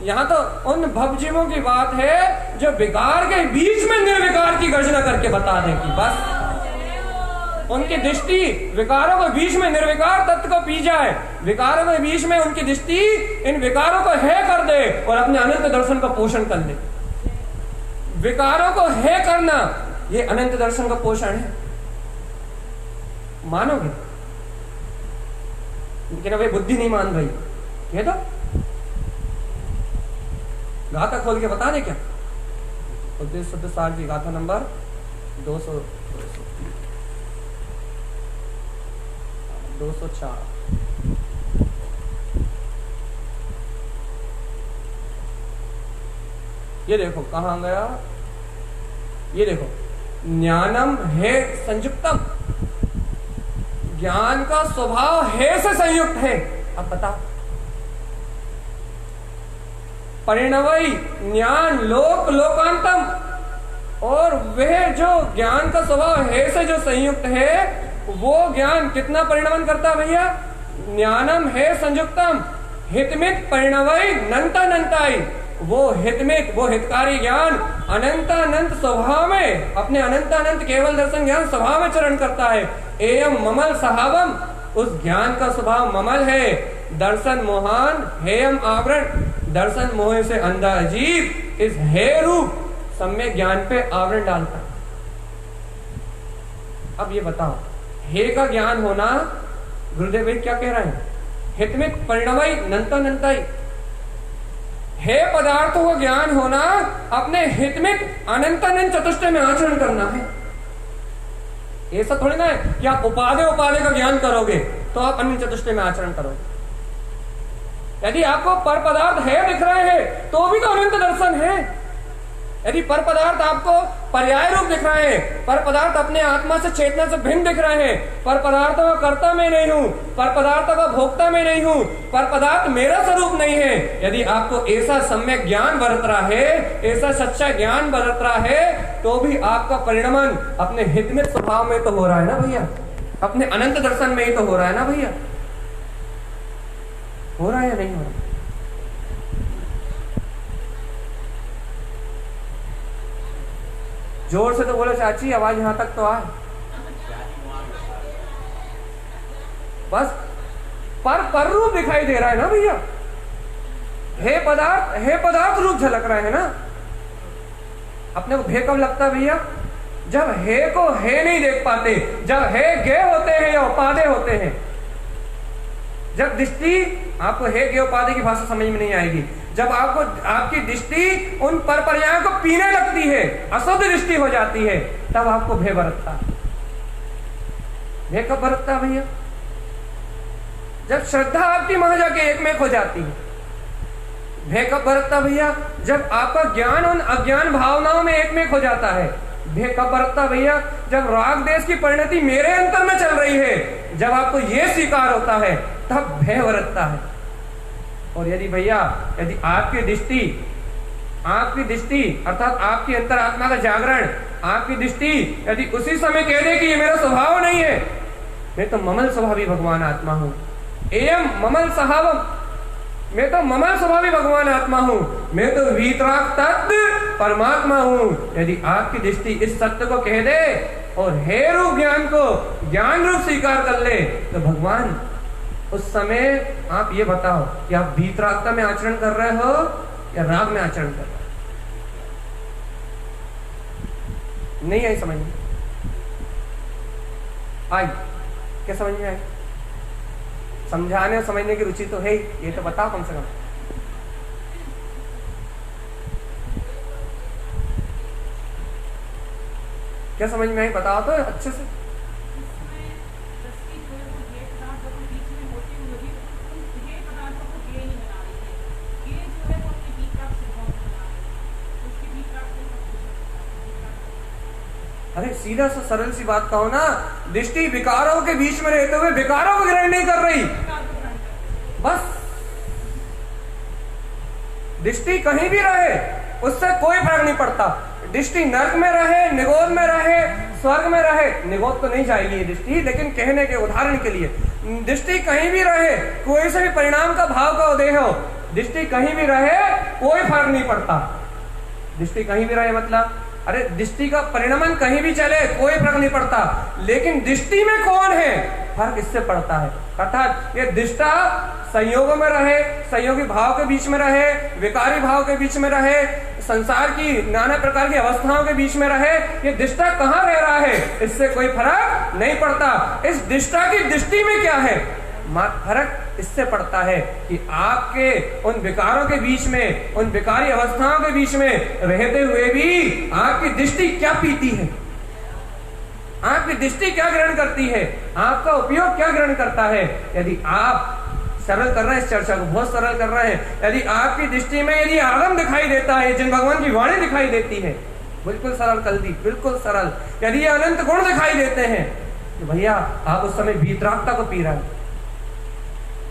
यहाँ तो उन भवजीवों की बात है जो विकार के बीच में निर्विकार की गर्जना करके बता दें कि बस उनकी दृष्टि विकारों के बीच में निर्विकार तत्व को पी जाए, विकारों के बीच में उनकी दृष्टि इन विकारों को है कर दे और अपने अनंत दर्शन का पोषण कर दे। विकारों को है करना, ये अनंत दर्शन का पोषण है। मानोगे? लेकिन अब ये बुद्धि नहीं मान रही। ये तो गाथा खोल के बता दे क्या? उद्देश्य शुद्ध सार की गाथा नंबर 204। ये देखो कहां गया, ये देखो, ज्ञानम है संयुक्तम, ज्ञान का स्वभाव है से संयुक्त है। अब बताओ, परिणवई ज्ञान लोक लोकांतम, और वह जो ज्ञान का स्वभाव है से जो संयुक्त है, वो ज्ञान कितना परिणमन करता है भैया? ज्ञानम है संयुक्तम हितमित परिणवई नंता नंताई, वो हितमित, वो हितकारी ज्ञान अनंतानंत स्वभाव में, अपने अनंतानंत केवल दर्शन ज्ञान स्वभाव में चरण करता है। एयम ममल सहावम, उस ज्ञान का स्वभाव ममल है। दर्शन मोहान हेयम आवरण, दर्शन मोह से अंधा अजीब इस हे रूप सम्यक ज्ञान पे आवरण डालता। अब ये बताओ, हे का ज्ञान होना, गुरुदेव क्या कह रहे हैं? हितमित परिणमई नंता नंताई, हे पदार्थों का ज्ञान होना अपने हितमित अनंतानंत चतुष्टय में आचरण करना है। ऐसा थोड़ी ना है कि आप उपाधि उपाधि का ज्ञान करोगे तो आप अन्य चतुष्टय में आचरण करोगे। यदि आपको पर पदार्थ है दिख रहे हैं तो भी तो अनंत दर्शन है। यदि पर पदार्थ आपको पर्याय रूप दिख रहे हैं, पर पदार्थ अपने आत्मा से चेतना से भिन्न दिख रहे हैं, पर पदार्थों का कर्ता मैं नहीं हूं, पर पदार्थों का भोक्ता मैं नहीं हूं, पर पदार्थ मेरा स्वरूप नहीं है, यदि आपको ऐसा सम्यक ज्ञान बरत रहा है, ऐसा सच्चा ज्ञान बरत रहा है, तो भी आपका परिणमन अपने हितमित स्वभाव में तो हो रहा है ना भैया, अपने अनंत दर्शन में ही तो हो रहा है ना भैया। हो रहा है या नहीं हो रहा? जोर से तो बोलो चाची, आवाज यहां तक तो आए। बस पर रूप दिखाई दे रहा है ना भैया। हे पदार्थ रूप झलक रहे हैं ना। अपने को भे कब लगता है भैया? जब हे को हे नहीं देख पाते, जब हे गे होते हैं या उपाधे होते हैं, जब दृष्टि आपको हे गे उपाधि की भाषा समझ में नहीं आएगी, जब आपको आपकी दृष्टि उन पर पर्यायों को पीने लगती है, अशुद्ध दृष्टि हो जाती है, तब आपको भय बरतता है। भय कब बरतता है भैया? जब श्रद्धा आपकी वहां जाके एक में हो जाती है। भय कब बरतता भैया? जब आपका ज्ञान उन अज्ञान भावनाओं में एक में हो जाता है। भय कब बरतता भैया? जब राग देश की परिणति मेरे अंतर में चल रही है, जब आपको यह स्वीकार होता है, तब भय बरतता है। और यदि भैया, यदि आपकी दृष्टि अर्थात आपकी अंतरात्मा का जागरण, आपकी दृष्टि यदि उसी समय कह दे कि ये मेरा स्वभाव नहीं है, मैं तो ममल स्वभावी भगवान आत्मा हूं, एयम ममल सहावम, मैं तो ममल स्वभावी भगवान आत्मा हूं, मैं तो वीतराग तत्व परमात्मा हूं, यदि आपकी दृष्टि इस सत्य को कह दे और हे रूप ज्ञान को ज्ञान रूप स्वीकार कर ले, तो भगवान उस समय आप ये बताओ कि आप वीतरागता में आचरण कर रहे हो या राग में आचरण कर रहे हो? नहीं आई समझ में? आई क्या समझ में आई? समझाने और समझने की रुचि तो है ही, ये तो बताओ कम से कम। क्या समझ में आई बताओ तो अच्छे से। अरे सीधा सा सरल सी बात कहो ना, दृष्टि विकारों के बीच में रहते हुए विकारों को ग्रहण नहीं कर रही। बस दृष्टि कहीं भी रहे उससे कोई फर्क नहीं पड़ता। दृष्टि नर्क में रहे, निगोद में रहे, स्वर्ग में रहे, निगोद तो नहीं जाएगी ये दृष्टि, लेकिन कहने के उदाहरण के लिए दृष्टि कहीं भी रहे, कोई से भी परिणाम का भाव का उदय हो, दृष्टि कहीं भी रहे कोई फर्क नहीं पड़ता। दृष्टि कहीं भी रहे मतलब अरे दृष्टि का परिणमन कहीं भी चले कोई फर्क नहीं पड़ता, लेकिन दृष्टि में कौन है फर्क इससे पड़ता है। अर्थात ये दृष्टा संयोग में रहे, संयोगी भाव के बीच में रहे, विकारी भाव के बीच में रहे, संसार की नाना प्रकार की अवस्थाओं के बीच में रहे, ये दृष्टा कहाँ रह रहा है इससे कोई फर्क नहीं पड़ता। इस दृष्टा की दृष्टि में क्या है फर्क इससे पड़ता है कि आपके उन विकारों के बीच में, उन विकारी अवस्थाओं के बीच में रहते हुए भी आपकी दृष्टि क्या पीती है, आपकी दृष्टि क्या ग्रहण करती है, आपका उपयोग क्या ग्रहण करता है। यदि आप सरल कर रहे हैं इस चर्चा को, बहुत सरल कर रहे हैं, यदि आपकी दृष्टि में यदि आगम दिखाई देता है, जिन भगवान की वाणी दिखाई देती है, बिल्कुल सरल कल्दी, बिल्कुल सरल, यदि ये अनंत गुण दिखाई देते हैं तो भैया आप उस समय वीतरागता को पी रहे हैं।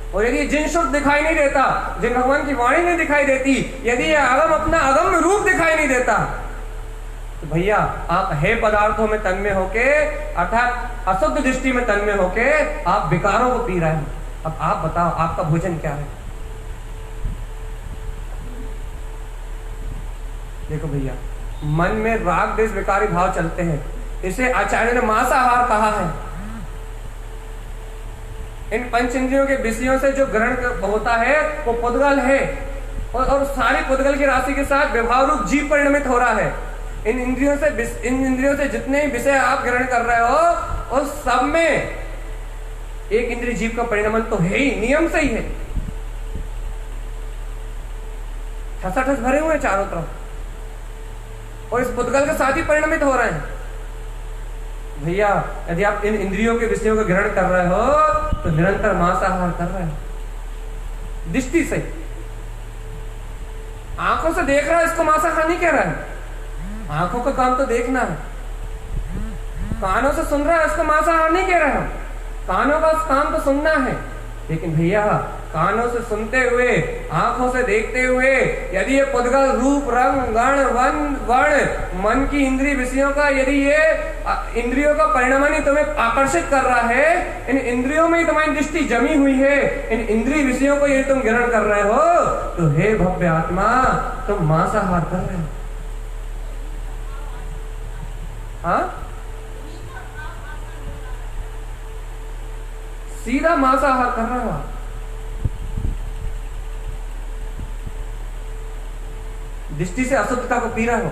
और यदि जिन शुद्ध दिखाई नहीं देता, जिन भगवान की वाणी नहीं दिखाई देती, यदि ये आगम अपना अगम्य रूप दिखाई नहीं देता तो भैया आप हे पदार्थों में तन्मय होके, अर्थात अशुद्ध दृष्टि में तन्मय होके आप विकारों को पी रहे हैं। अब आप बताओ आपका भोजन क्या है। देखो भैया मन में राग देश विकारी भाव चलते हैं, इसे आचार्य ने मांसाहार कहा है। इन पंच इंद्रियों के विषयों से जो ग्रहण होता है वो पुद्गल है, और सारी पुद्गल की राशि के साथ विभाव रूप जीव परिणमित हो रहा है। इन इंद्रियों से जितने विषय आप ग्रहण कर रहे हो उस सब में एक इंद्रिय जीव का परिणमन तो है ही, नियम से ही है। ठसाठस भरे हुए हैं चारों तरफ और इस पुद्गल के साथ ही परिणमित हो रहे हैं। भैया यदि आप इन इंद्रियों के विषयों को ग्रहण कर रहे हो तो निरंतर मांसाहार कर रहे हो। दृष्टि से आंखों से देख रहा है, इसको मांसाहार नहीं कह रहा है, आंखों का काम तो देखना है। कानों से सुन रहा है, इसको मांसाहार नहीं कह रहा है, कानों का काम तो सुनना है। लेकिन भैया कानों से सुनते हुए, आंखों से देखते हुए यदि ये पुद्गल रूप रंग गण वन वर्ण मन की इंद्रिय विषयों का, यदि ये इंद्रियों का परिणमन ही तुम्हें आकर्षित कर रहा है, इन इंद्रियों में ही तुम्हारी दृष्टि जमी हुई है, इन इंद्रिय विषयों को यदि तुम ग्रहण कर रहे हो तो हे भव्य आत्मा तुम मांसाहार कर रहे हो। हाँ सीधा मांसाहार कर रहे हो। दृष्टि से अशुद्धता को पी रहे हो।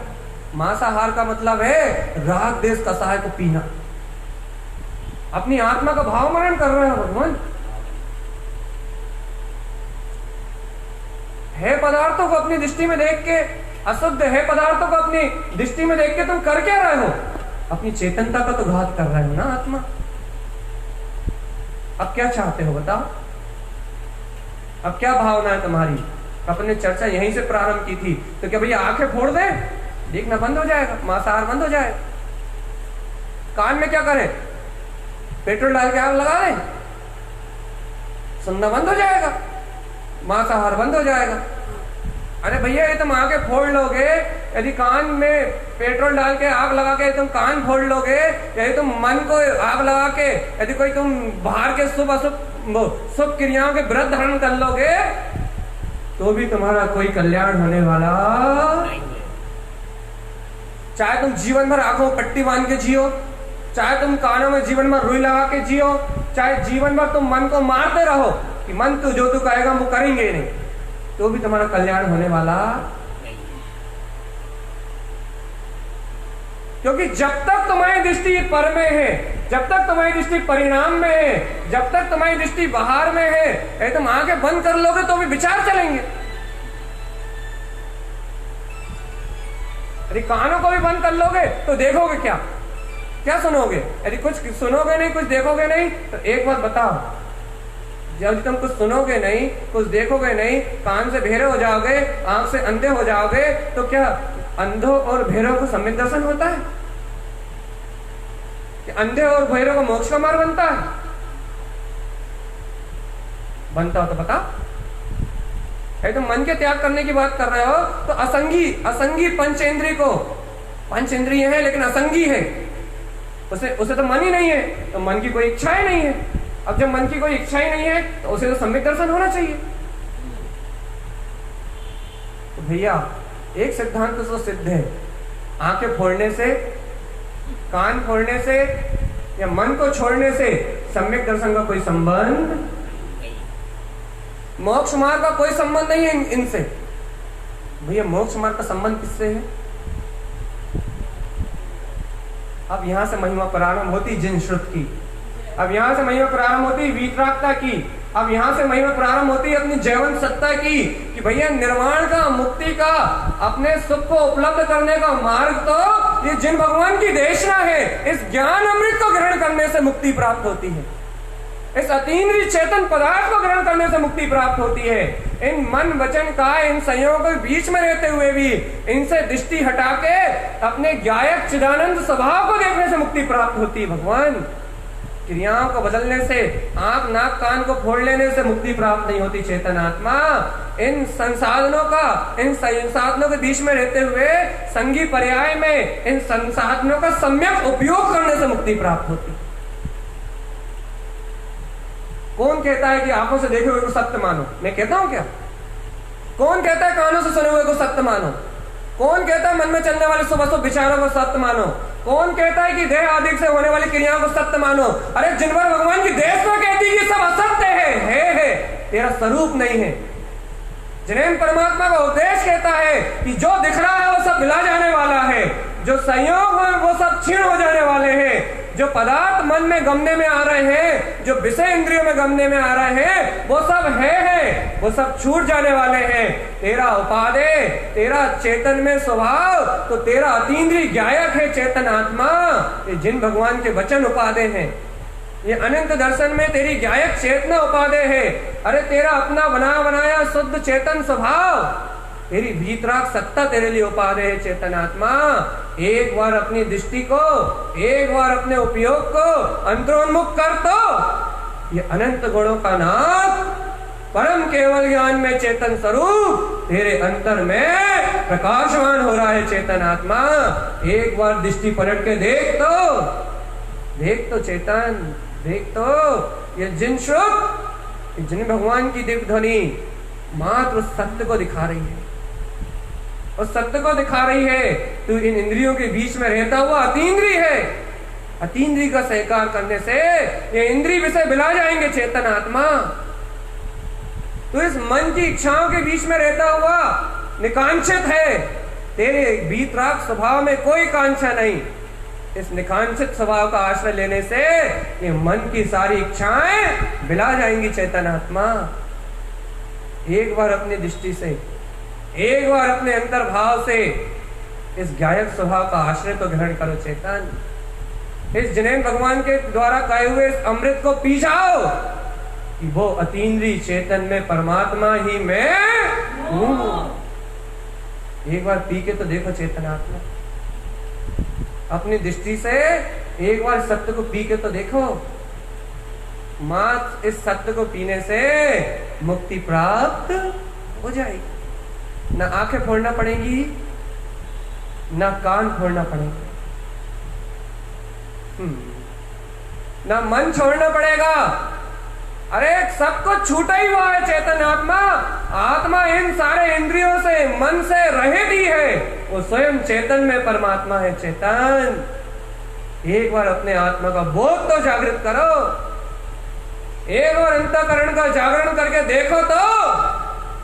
मांसाहार का मतलब है राग देश कसाय को पीना, अपनी आत्मा का भाव मरण कर रहे हो। भगवान है पदार्थों को अपनी दृष्टि में देख के, अशुद्ध है पदार्थों को अपनी दृष्टि में देख के तुम कर क्या रहे हो? अपनी चेतनता का तो घात कर रहे हो ना आत्मा। अब क्या चाहते हो बताओ, अब क्या भावना है तुम्हारी? अपने चर्चा यहीं से प्रारंभ की थी, तो क्या भैया आंखें फोड़ दे, देखना बंद हो जाएगा, मांसाहार बंद हो जाएगा? कान में क्या करें, पेट्रोल डाल के आग लगा दें, सुनना बंद हो जाएगा, मांसाहार बंद हो जाएगा? अरे भैया ये तुम आंखें फोड़ लोगे, यदि कान में पेट्रोल डाल के आग लगा के तुम कान फोड़ लोगे, यदि तुम मन को आग लगा के, यदि कोई तुम बाहर के शुभ अशुभ शुभ क्रियाओं के व्रत धारण कर लोगे, तो भी तुम्हारा कोई कल्याण होने वाला नहीं है। चाहे तुम जीवन भर आंखों में पट्टी बांध के जियो, चाहे तुम कानों में जीवन भर रुई लगा के जियो, चाहे जीवन भर तुम मन को मारते रहो कि मन तू जो तू कहेगा वो करेंगे नहीं, तो भी तुम्हारा कल्याण होने वाला नहीं। क्योंकि जब तक तुम्हारी दृष्टि पर में है, जब तक तुम्हारी दृष्टि परिणाम में है, जब तक तुम्हारी दृष्टि बाहर में है, तुम आंखें बंद कर लोगे तो भी विचार चलेंगे। यदि कानों को भी बंद कर लोगे तो देखोगे क्या, क्या सुनोगे? यदि कुछ सुनोगे नहीं, कुछ देखोगे नहीं, तो एक बात बताओ, जब तुम कुछ सुनोगे नहीं, कुछ देखोगे नहीं, कान से बहरे हो जाओगे, आंख से अंधे हो जाओगे, तो क्या अंधों और बहरों को सम्यक दर्शन होता है? कि अंधे और बहरों को मोक्ष का मार्ग बनता है? बनता हो तो बता। तुम मन के त्याग करने की बात कर रहे हो, तो असंगी पंचेंद्रिय को, पंचेंद्रिय है लेकिन असंगी है, उसे तो मन ही नहीं है, तो मन की कोई इच्छा ही नहीं है। अब जब मन की कोई इच्छा ही नहीं है तो उसे तो सम्यक दर्शन होना चाहिए। तो भैया एक सिद्धांत तो सिद्ध है, आंखें फोड़ने से, कान फोड़ने से या मन को छोड़ने से सम्यक दर्शन का कोई संबंध, मोक्ष मार्ग का कोई संबंध नहीं है इनसे। भैया मोक्ष मार्ग का संबंध किससे है? अब यहां से महिमा प्रारंभ होती जिन श्रुत की, अब यहां से महिमा प्रारंभ होती वीतरागता की, अब यहां से महिमा प्रारंभ होती अपनी जैवन सत्ता की, कि भैया निर्वाण का, मुक्ति का, अपने सुख को उपलब्ध करने का मार्ग तो ये जिन भगवान की देशना है। इस ज्ञान अमृत को ग्रहण करने से मुक्ति प्राप्त होती है, इस अतीन्द्रिय चेतन पदार्थ को ग्रहण करने से मुक्ति प्राप्त होती है। इन मन वचन का, इन संयोगों के बीच में रहते हुए भी इनसे दृष्टि हटा के अपने गायक चिदानंद स्वभाव को देखने से मुक्ति प्राप्त होती है। भगवान क्रियाओं को बदलने से, आंख नाक कान को फोड़ लेने से मुक्ति प्राप्त नहीं होती। चेतन आत्मा इन संसाधनों का, इन संसाधनों के बीच में रहते हुए संगी पर्याय में इन संसाधनों का सम्यक उपयोग करने से मुक्ति प्राप्त होती। कौन कहता है कि आंखों से देखे हुए को सत्य मानो? मैं कहता हूं क्या? कौन कहता है कानों से सुने हुए को सत्य मानो? कौन कहता है मन में चलने वाले शुभ अशुभ विचारों को सत्य मानो? कौन कहता है कि देह आदि से होने वाली क्रियाओं को सत्य मानो? अरे जिन पर भगवान की देश में कहती है कि सब असत्य है, तेरा स्वरूप नहीं है। जिन्हें परमात्मा का उपदेश कहता है कि जो दिख रहा है वो सब मिला जाने वाला है, जो संयोग है वो सब क्षीण हो जाने वाले हैं, जो पदार्थ मन में गमने में आ रहे हैं, जो विषय इंद्रियों में गमने में आ रहे हैं, वो सब है, वो सब छूट जाने वाले हैं। तेरा उपादेय, तेरा चेतन में स्वभाव तो तेरा अतीन्द्रिय गायक है चेतन आत्मा। ये जिन भगवान के वचन उपादेय हैं, ये अनंत दर्शन में तेरी गायक चेतना उपादेय है। अरे तेरा अपना बनाया शुद्ध चेतन स्वभाव, तेरी भीतराग सत्ता तेरे लिए उपादेय है चेतन आत्मा। एक बार अपनी दृष्टि को, एक बार अपने उपयोग को अंतरोन्मुख कर तो ये अनंत गुणों का नाथ, परम केवल ज्ञान में चेतन स्वरूप तेरे अंतर में प्रकाशमान हो रहा है चेतन आत्मा। एक बार दृष्टि पलट के देख तो चेतन, देख तो ये जिन श्रुत, जिन भगवान की दिव्य ध्वनि मात्र उस सत्य को दिखा रही है, उस सत्य को दिखा रही है। तू इन इंद्रियों के बीच में रहता हुआ अतीन्द्रिय है, अतीन्द्रिय का स्वीकार करने से ये इंद्रिय विषय बिला जाएंगे चेतन आत्मा। तू इस मन की इच्छाओं के बीच में रहता हुआ निकांक्षित है, तेरे भीतराग स्वभाव में कोई कांक्षा नहीं। इस निकांक्षित स्वभाव का आश्रय लेने से ये मन की सारी इच्छाएं बिला जाएंगी चेतन आत्मा। एक बार अपनी दृष्टि से, एक बार अपने अंतर्भाव से इस गायक स्वभाव का आश्रय तो ग्रहण करो चेतन। इस जिनेन भगवान के द्वारा कहे हुए इस अमृत को पी जाओ कि वो अतीन्द्रिय चेतन में परमात्मा ही मैं हूं। एक बार पी के तो देखो चेतन आत्मा, अपनी दृष्टि से एक बार सत्य को पी के तो देखो। मात्र इस सत्य को पीने से मुक्ति प्राप्त हो जाएगी। ना आंखें फोड़ना पड़ेगी, ना कान फोड़ना पड़ेगा, ना मन छोड़ना पड़ेगा। अरे सब कुछ छूटा ही हुआ है चेतन आत्मा। आत्मा इन सारे इंद्रियों से, मन से रहित ही है, वो स्वयं चेतन में परमात्मा है चेतन। एक बार अपने आत्मा का बोध तो जागृत करो, एक बार अंतःकरण का जागरण करके देखो तो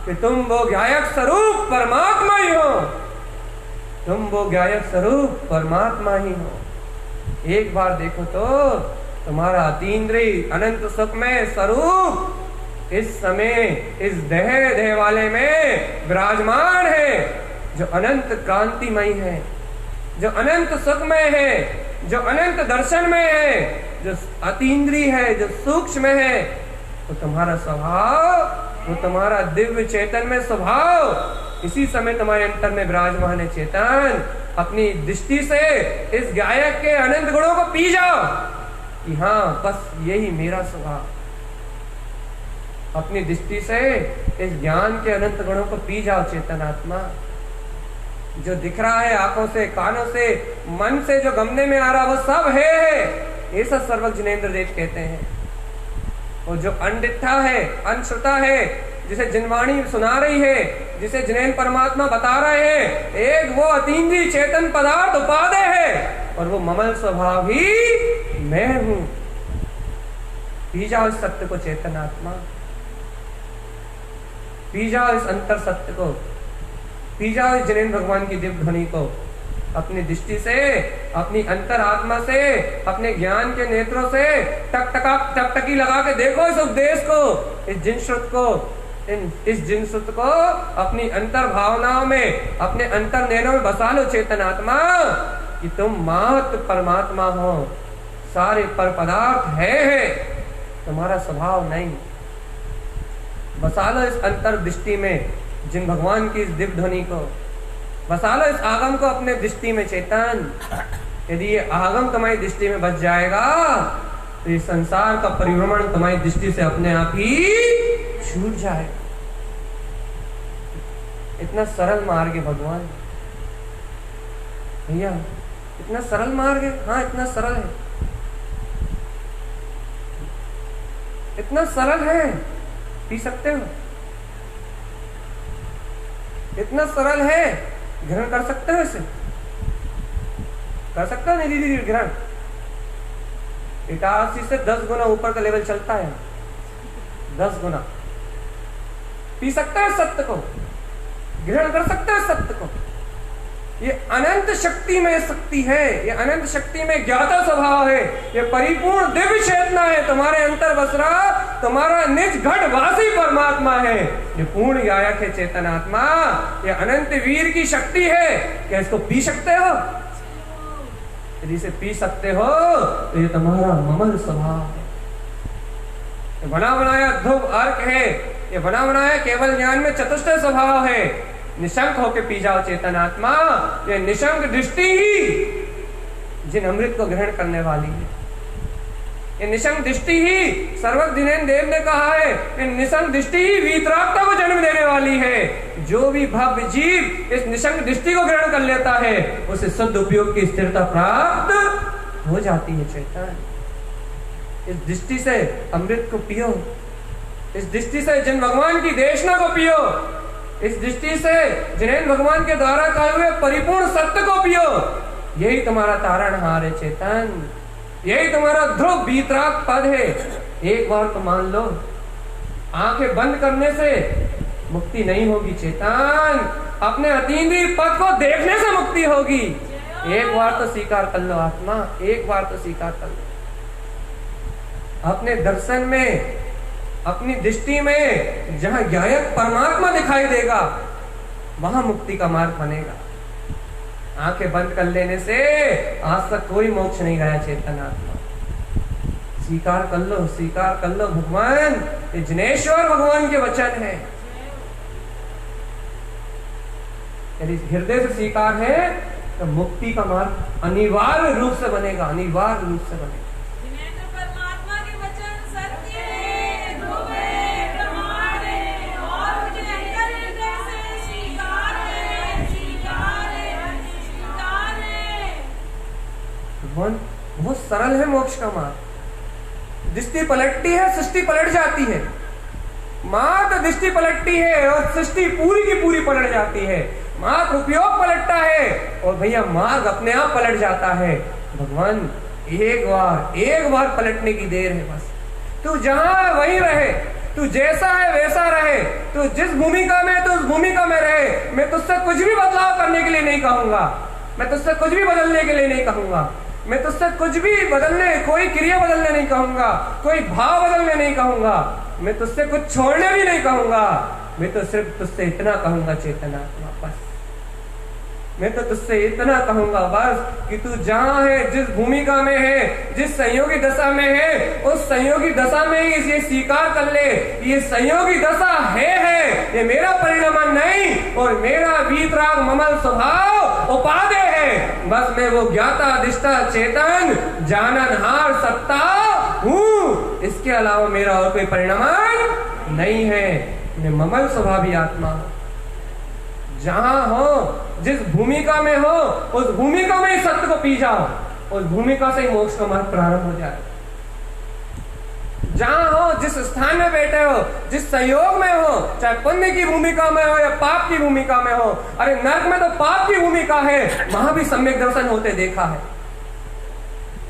कि तुम वो गायक स्वरूप परमात्मा ही हो। तुम वो ज्ञायक स्वरूप परमात्मा ही हो। एक बार देखो तो तुम्हारा अतीन्द्रिय अनंत सुखमय स्वरूप इस समय इस देह वाले में विराजमान है, जो अनंत क्रांतिमय है, जो अनंत सुखमय है, जो अनंत दर्शनमय है, जो अतीन्द्रिय है, जो सूक्ष्म है। तो तुम्हारा स्वभाव, वो तुम्हारा दिव्य चेतन में स्वभाव इसी समय तुम्हारे अंतर में विराजमान है। चेतन, अपनी दृष्टि से इस गायक के अनंत गुणों को पी जाओ कि हाँ बस यही मेरा स्वभाव। अपनी दृष्टि से इस ज्ञान के अनंत गुणों को पी जाओ। चेतन आत्मा जो दिख रहा है आंखों से, कानों से, मन से, जो गमने में आ रहा वो सब है। ये सब सर्वज्ञ जिनेंद्र देव कहते हैं। और जो अनडिठा है, अनश्रुता है, जिसे जिनवाणी सुना रही है, जिसे जिनेन्द्र परमात्मा बता रहे हैं, एक वो अतीन्द्रिय चेतन पदार्थ उपादेय है और वो ममल स्वभाव ही मैं हूं। पी जाओ इस सत्य को चेतन आत्मा, पी जाओ इस अंतर सत्य को, पी जाओ इस जिनेन्द्र भगवान की दिव्य ध्वनि को। अपनी दृष्टि से, अपनी अंतर आत्मा से, अपने ज्ञान के नेत्रों से टकटकी लगा के देखो इस उपदेश को, इस जिनश्रुत को, इस जिनश्रुत को अपनी अंतर भावनाओं में, अपने अंतर नैनों में बसा लो चेतन आत्मा कि तुम मात्र परमात्मा हो। सारे पर पदार्थ है, तुम्हारा स्वभाव नहीं। बसा लो इस अंतर दृष्टि में जिन भगवान की इस दिव्य ध्वनि को, बसा लो इस आगम को अपने दृष्टि में चेतन। यदि ये आगम तुम्हारी दृष्टि में बच जाएगा तो ये संसार का परिभ्रमण तुम्हारी दृष्टि से अपने आप ही छूट जाएगा। इतना सरल मार्ग है भगवान भैया, इतना सरल मार्ग है। हाँ इतना सरल है, इतना सरल है, पी सकते हो। इतना सरल है, ग्रहण कर सकते हो, इसे कर सकते हो नहीं दीदी ग्रहण। 81 से 10 गुना ऊपर का लेवल चलता है, 10 गुना पी सकते हैं सत्य को, ग्रहण कर सकते हैं सत्य को। ये अनंत शक्ति में शक्ति है, ये अनंत शक्ति में ज्ञाता स्वभाव है, ये परिपूर्ण दिव्य चेतना है। तुम्हारे अंतर बस रहा तुम्हारा निज घटवासी परमात्मा है, ये पूर्ण गायक है चेतन आत्मा। ये अनंत वीर की शक्ति है। क्या इसको पी सकते हो? यदि इसे पी सकते हो तो ये तुम्हारा ममल स्वभाव है। ये बना बनाया ध्रुव अर्क है, ये बना बनाया केवल ज्ञान में चतुष्ट स्वभाव है। निशंक होके पी जाओ चेतन आत्मा। ये निशंक दृष्टि ही जिन अमृत को ग्रहण करने वाली है। ये निशंक दृष्टि ही सर्वज्ञ जिनेन्द्र देव ने कहा है, ये निशंक दृष्टि ही वीतरागता को जन्म देने वाली है। जो भी भव्य जीव इस निशंक दृष्टि को ग्रहण कर लेता है उसे शुद्ध उपयोग की स्थिरता प्राप्त हो जाती है। चेतन इस दृष्टि से अमृत को पियो, इस दृष्टि से जिन भगवान की देशना को पियो, इस दृष्टि से जिनेन्द्र भगवान के द्वारा कहे हुए परिपूर्ण सत्य को पियो। यही तुम्हारा तारणहार है चेतन, यही तुम्हारा ध्रुव वीतराग पद है। एक बार तो मान लो, आंखें बंद करने से मुक्ति नहीं होगी चेतन, अपने अतीन्द्रिय पद को देखने से मुक्ति होगी। एक बार तो स्वीकार कर लो आत्मा, एक बार तो स्वीकार कर लो। अपने दर्शन में, अपनी दृष्टि में जहां ज्ञायक परमात्मा दिखाई देगा वहां मुक्ति का मार्ग बनेगा। आंखें बंद कर लेने से आज तक कोई मोक्ष नहीं गया चेतन आत्मा। स्वीकार कर लो, स्वीकार कर लो भगवान, ये जिनेश्वर भगवान के वचन है। यदि हृदय से स्वीकार है तो मुक्ति का मार्ग अनिवार्य रूप से बनेगा, अनिवार्य रूप से बनेगा। बहुत सरल है मोक्ष का मार्ग। दृष्टि पलटती है, सृष्टि पलट जाती है। मात्र दृष्टि पलटती है और सृष्टि पूरी की पूरी पलट जाती है। मात्र उपयोग पलटता है और भैया मार्ग अपने आप पलट जाता है। भगवान एक बार पलटने की देर है बस। तू जहां वहीं रहे, तू जैसा है वैसा रहे, तू जिस भूमिका में तो उस भूमिका में रहे। मैं तुझसे कुछ भी बदलाव करने के लिए नहीं कहूंगा, मैं तुझसे कुछ भी बदलने के लिए नहीं कहूंगा, मैं तुझसे कुछ भी बदलने, कोई क्रिया बदलने नहीं कहूंगा, कोई भाव बदलने नहीं कहूंगा, मैं तुझसे कुछ छोड़ने भी नहीं कहूंगा। मैं तो सिर्फ तुझसे इतना कहूंगा चेतनात्मा, बस मैं तो तुझसे इतना कहूंगा बस कि तू जहां है, जिस भूमिका में है, जिस संयोगी दशा में है, उस संयोगी दशा में ही ये स्वीकार कर ले, ये संयोगी दशा है, ये मेरा परिणाम नहीं और मेरा वीतराग ममल स्वभाव उपादेय है। बस मैं वो ज्ञाता अधिष्ठा चेतन जाननहार सत्ता हूँ, इसके अलावा मेरा और कोई परिणाम नहीं है। मैं ममल स्वभावी आत्मा हूँ, जहां हो, जिस भूमिका में हो, उस भूमिका में ही सत्य को पी जाओ, उस भूमिका से ही मोक्ष का मार्ग प्रारंभ हो जाए। जहां हो, जिस स्थान में बैठे हो, जिस संयोग में हो, चाहे पुण्य की भूमिका में हो या पाप की भूमिका में हो। अरे नरक में तो पाप की भूमिका है, वहां भी सम्यक दर्शन होते देखा है।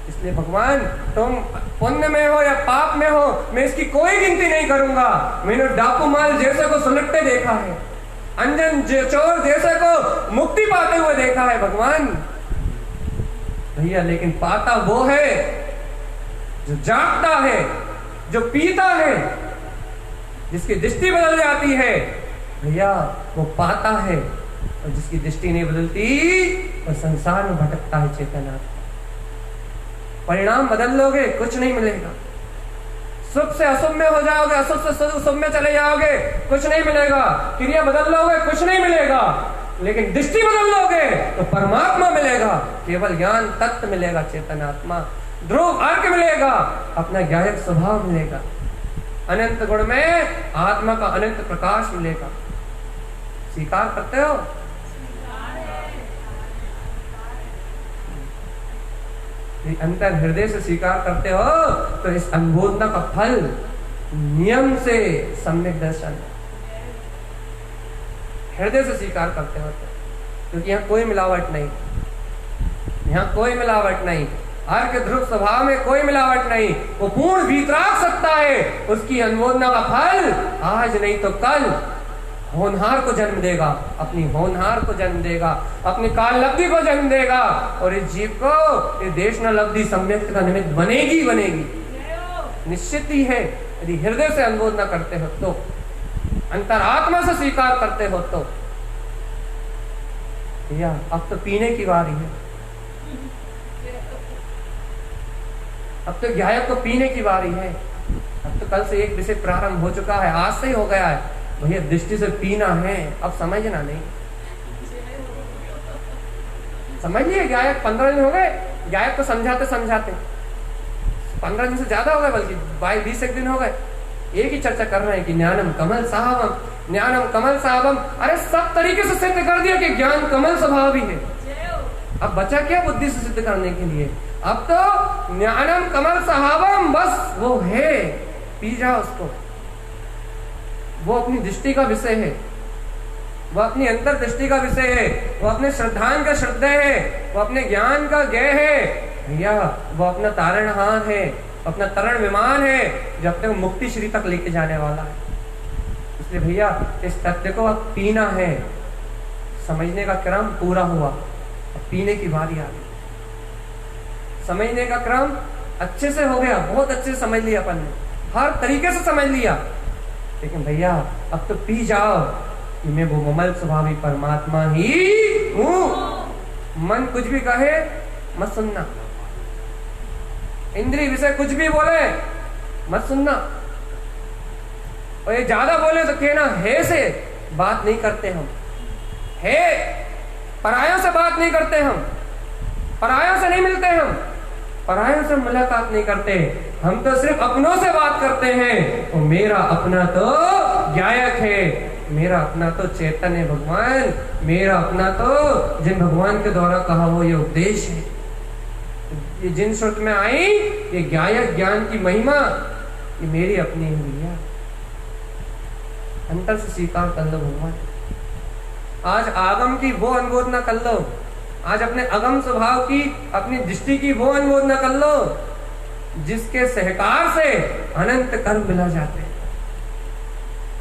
इसलिए भगवान, तुम पुण्य में हो या पाप में हो, मैं इसकी कोई गिनती नहीं करूंगा। मैंने डाकू माल जैसे को सुलटते देखा है, अंजन चोर जैसे को मुक्ति पाते हुए देखा है भगवान भैया। लेकिन पाता वो है जो जागता है, जो पीता है, जिसकी दृष्टि बदल जाती है भैया, वो पाता है। और जिसकी दृष्टि नहीं बदलती वो संसार में भटकता है चेतना। परिणाम बदल लोगे कुछ नहीं मिलेगा, शुभ से अशुभ में हो जाओगे, अशुभ से शुभ में चले जाओगे, कुछ नहीं मिलेगा। क्रिया बदल लोगे, कुछ नहीं मिलेगा। लेकिन दृष्टि बदल लोगे तो परमात्मा मिलेगा, केवल ज्ञान तत्व मिलेगा, चेतनात्मा ध्रुव अर्क मिलेगा, अपना ज्ञायक स्वभाव मिलेगा, अनंत गुण में आत्मा का अनंत प्रकाश मिलेगा। स्वीकार करते हो? अंतर हृदय से स्वीकार करते हो तो इस अनुबोधना का फल नियम से सम्यक दर्शन, हृदय से स्वीकार करते हो तो, क्योंकि यहाँ कोई मिलावट नहीं, यहाँ कोई मिलावट नहीं, अर्क ध्रुव स्वभाव में कोई मिलावट नहीं, वो पूर्ण वीतराग सत्ता है। उसकी अनुमोदना का फल आज नहीं तो कल होनहार को जन्म देगा, अपनी होनहार को जन्म देगा, अपनी काल लब्धि को जन्म देगा, और इस जीव को ये देश न लब्धि सम्यक का निमित्त बनेगी बनेगी, निश्चित ही है। यदि हृदय से अनुमोदना करते हो तो, अंतरात्मा से स्वीकार करते हो तो। भैया अब तो पीने की बारी है, अब तो ज्ञायक को पीने की बारी है। अब तो कल से एक विषय प्रारंभ हो चुका है, आज से ही हो गया है भैया, दृष्टि से पीना है। अब समझना नहीं, समझ लिए? गायक 15 दिन हो गए, गायक को समझाते समझाते 15 दिन से ज्यादा हो गए, बल्कि 22 दिन हो गए। एक ही चर्चा कर रहे हैं कि ज्ञानम कमल साहबम, ज्ञानम कमल साहबम। अरे सब तरीके से सिद्ध कर दिया कि ज्ञान कमल स्वभाव ही है। अब बचा क्या बुद्धि से सिद्ध करने के लिए? अब तो ज्ञानम कमल साहबम, बस वो है, पी जाओ उसको। वो अपनी दृष्टि का विषय है, वो अपनी अंतर दृष्टि का विषय है, वो अपने श्रद्धान का श्रद्धेय है, वो अपने ज्ञान का ज्ञेय है भैया, वो अपना तारणहार है, अपना तरण विमान है, जो अपने को मुक्ति श्री तक लेके जाने वाला है। इसलिए भैया इस तथ्य को अब पीना है। समझने का क्रम पूरा हुआ, अब पीने की बारी आ गई। समझने का क्रम अच्छे से हो गया, बहुत अच्छे से समझ लिया अपन ने, हर तरीके से समझ लिया। लेकिन भैया अब तो पी जाओ कि मैं वो ममल स्वभावी परमात्मा ही हूं। मन कुछ भी कहे मत सुनना, इंद्रिय विषय कुछ भी बोले मत सुनना, और ये ज्यादा बोले तो कहना है से बात नहीं करते हम, है परायों से बात नहीं करते हम, परायों से नहीं मिलते हम, परायों से मुलाकात नहीं करते, हम तो सिर्फ अपनों से बात करते हैं। और मेरा अपना तो ज्ञायक है, मेरा अपना तो चेतन है भगवान, मेरा अपना तो जिन भगवान के द्वारा कहा वो ये उपदेश है, ये जिन श्रुति में आई ये ज्ञायक ज्ञान की महिमा, ये मेरी अपनी है। अंतर से स्वीकार कर लो भगवान। आज आगम की वो अनुमोदना कर लो, आज अपने अगम स्वभाव की, अपनी दृष्टि की वो अनुमोदना कर लो जिसके सहकार से अनंत कर्म मिला जाते हैं।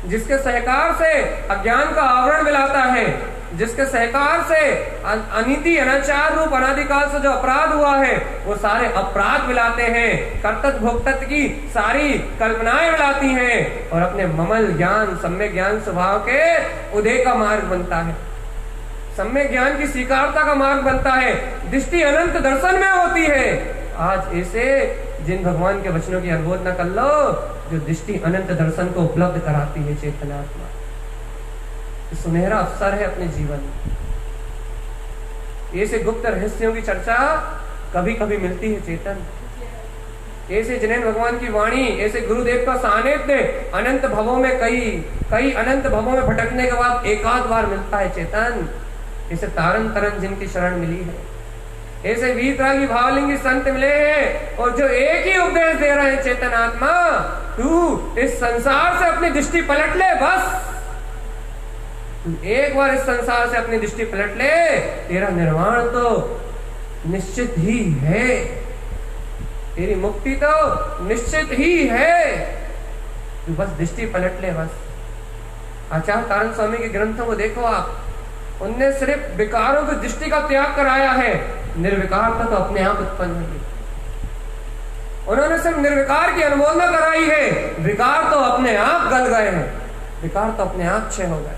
जिसके सहकार से अज्ञान का आवरण मिलाता है, जिसके सहकार से अनीति अनाचार रूप अनादिकाल से जो अपराध हुआ है वो सारे अपराध मिलाते हैं, कर्तव्य भोक्तत्व की सारी कल्पनाएं मिलाती हैं और अपने ममल ज्ञान सम्यक ज्ञान स्वभाव के उदय का मार्ग बनता है, सम्यक ज्ञान की स्वीकारता का मार्ग बनता है, दृष्टि अनंत दर्शन में होती है। आज ऐसे जिन भगवान के वचनों की अनुमोदना कर लो जो दृष्टि अनंत दर्शन को उपलब्ध कराती है चेतनात्मा, सुनहरा अवसर है अपने जीवन में। ऐसे गुप्त रहस्यों की चर्चा कभी कभी मिलती है चेतन, ऐसे जिनेन्द्र भगवान की वाणी, ऐसे गुरुदेव का सानिध्य अनंत भवों में कई अनंत भवों में भटकने के बाद एकाध बार मिलता है चेतन। ऐसे तारन तरन जिनकी शरण मिली है, ऐसे वीतरागी भावलिंगी संत मिले हैं और जो एक ही उपदेश दे रहे हैं, चेतन आत्मा तू इस संसार से अपनी दृष्टि पलट ले, बस तू एक बार इस संसार से अपनी दृष्टि पलट ले, तेरा निर्वाण तो निश्चित ही है, तेरी मुक्ति तो निश्चित ही है, तू बस दृष्टि पलट ले बस। आचार्य तारण स्वामी के ग्रंथों को देखो आप, उनने सिर्फ विकारों की दृष्टि का त्याग कराया है, निर्विकारता तो अपने आप उत्पन्न हुई। उन्होंने सिर्फ निर्विकार की अनुमोदना कराई है, विकार तो अपने आप गल गए हैं, विकार तो अपने आप क्षय हो गए,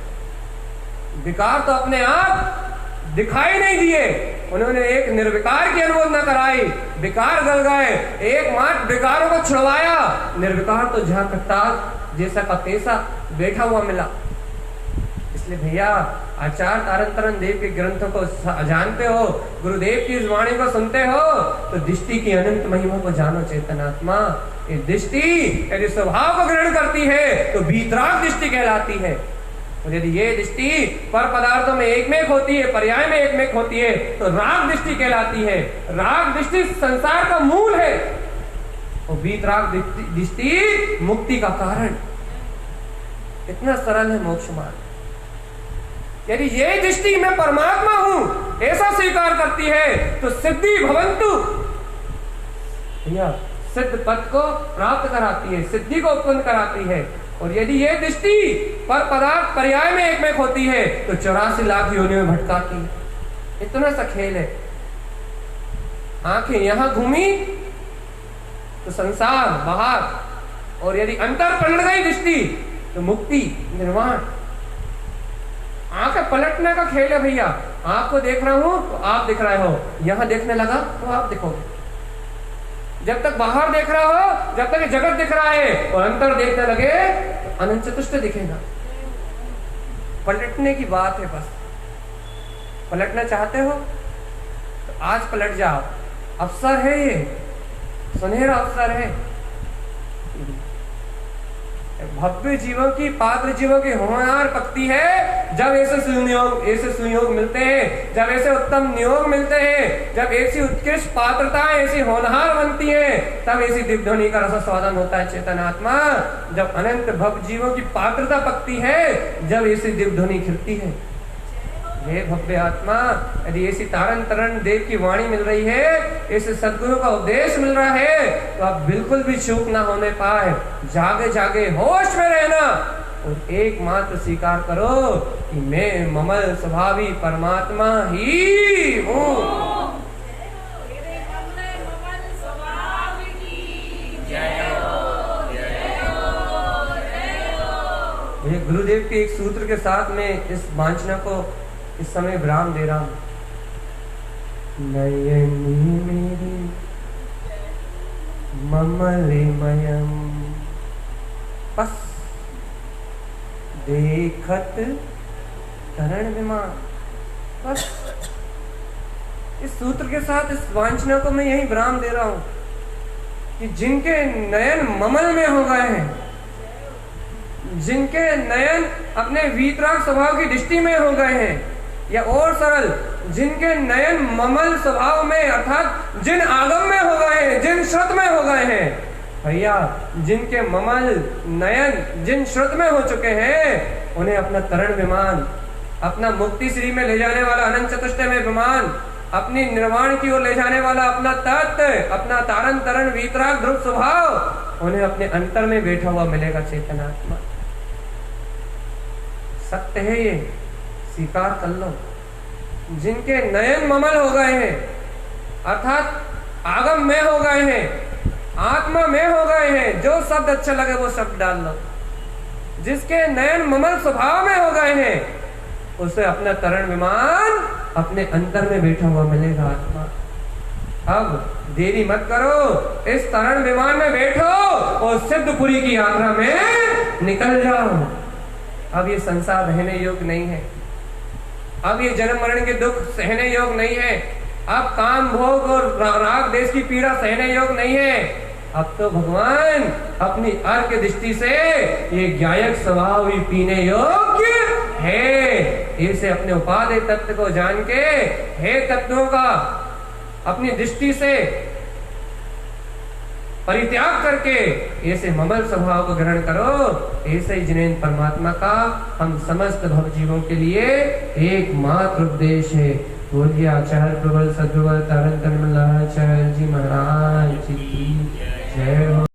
विकार तो अपने आप दिखाई नहीं दिए। उन्होंने एक निर्विकार की अनुमोदना कराई, विकार गल गए, एकमात्र विकारों को छुड़वाया, निर्विकार तो जहां कट्टाल जैसा का तैसा बैठा हुआ मिला। इसलिए भैया आचार्य तारण तरन देव के ग्रंथों को जानते हो, गुरुदेव की इस वाणी को सुनते हो तो दृष्टि की अनंत महिमा को जानो चेतनात्मा। ये दृष्टि यदि स्वभाव को ग्रहण करती है तो वीतराग दृष्टि कहलाती है, और यदि ये दृष्टि पर पदार्थों में एकमेक होती है, पर्याय में एकमेक होती है तो राग दृष्टि कहलाती है। राग दृष्टि संसार का मूल है और वीतराग दृष्टि मुक्ति का कारण। इतना सरल है मोक्ष मार्ग। यदि ये दृष्टि मैं परमात्मा हूं ऐसा स्वीकार करती है तो सिद्धि भवंतु, भैया सिद्ध पद को प्राप्त कराती है, सिद्धि को उत्पन्न कराती है। और यदि ये दृष्टि पर पदार्थ पर्याय में एकमेक होती है तो 84 लाख योनियों में भटकाती है। इतना सा खेल है। आंखें यहां घूमी तो संसार बाहर, और यदि अंतर पलट गई दृष्टि तो मुक्ति निर्वाण। आंखें पलटने का खेल है भैया। आपको देख रहा हूं तो आप दिख रहे हो, यहां देखने लगा तो आप दिखोगे। जब तक बाहर देख रहा हो, जब तक जगत दिख रहा है और अंतर देखने लगे तो अनंत चतुष्ट दिखेगा। पलटने की बात है बस। पलटना चाहते हो तो आज पलट जाओ, अवसर है, ये सुनहरा अवसर है। भव्य जीवों की, पात्र जीवों की होनहार पक्ति है जब ऐसे सुयोग मिलते हैं, जब ऐसे उत्तम नियोग मिलते हैं, जब ऐसी उत्कृष्ट पात्रताएं ऐसी होनहार बनती हैं, तब ऐसी दिव्य ध्वनि का रस स्वादन होता है चेतनात्मा। जब अनंत भव्य जीवों की पात्रता पक्ति है, जब ऐसी दिव्य ध्वनि खिलती है। हे भव्य आत्मा, यदि ऐसी तारण तरण देव की वाणी मिल रही है, ऐसे सदगुरु का उपदेश मिल रहा है, तो आप बिल्कुल भी चूक ना होने पाए। जागे जागे होश में रहना और एकमात्र स्वीकार करो कि मैं ममल स्वभावी परमात्मा ही हूँ। गुरुदेव के एक सूत्र के साथ में इस वांछना को इस समय विराम दे रहा हूं। नयनी मेरी ममलिमयम बस देखत तरण विमान। बस इस सूत्र के साथ इस वांछना को मैं यही विराम दे रहा हूं कि जिनके नयन ममल में हो गए हैं, जिनके नयन अपने वीतराग स्वभाव की दृष्टि में हो गए हैं, या और सरल जिनके नयन ममल स्वभाव में अर्थात जिन आगम में हो गए हैं, जिन श्रुत में हो गए हैं, भैया जिनके ममल नयन जिन श्रुत में हो चुके हैं, उन्हें अपना तरण विमान, अपना मुक्ति श्री में ले जाने वाला अनंत चतुष्टय में विमान, अपनी निर्वाण की ओर ले जाने वाला अपना तत्व, अपना तारण तरण वीतराग ध्रुव स्वभाव, उन्हें अपने अंतर में बैठा हुआ मिलेगा चेतनात्मा। सत्य है ये, स्वीकार कर लो। जिनके नयन ममल हो गए हैं, अर्थात आगम में हो गए हैं, आत्मा में हो गए हैं, जो शब्द अच्छा लगे वो शब्द डाल लो। जिसके नयन ममल स्वभाव में हो गए हैं, उसे अपना तरण विमान अपने अंतर में बैठा हुआ मिलेगा आत्मा। अब देरी मत करो, इस तरण विमान में बैठो और सिद्धपुरी की यात्रा में निकल जाओ। अब ये संसार रहने योग्य नहीं है, अब ये जन्म मरण के दुख सहने योग्य नहीं है, अब काम भोग और राग देश की पीड़ा सहने योग्य नहीं है। अब तो भगवान अपनी अर्घ दृष्टि से ये ज्ञायक स्वभाव ही पीने योग्य है। इसे अपने उपादेय तत्व को जान के, हे तत्वों का अपनी दृष्टि से परित्याग करके ऐसे ममल स्वभाव को ग्रहण करो। ऐसे ही जिनेन्द्र परमात्मा का हम समस्त भव जीवों के लिए एकमात्र उपदेश है। बोलिए आचार्य प्रबल सद्गुरु तरन तन्मय लाचार्य जी महाराज की जय।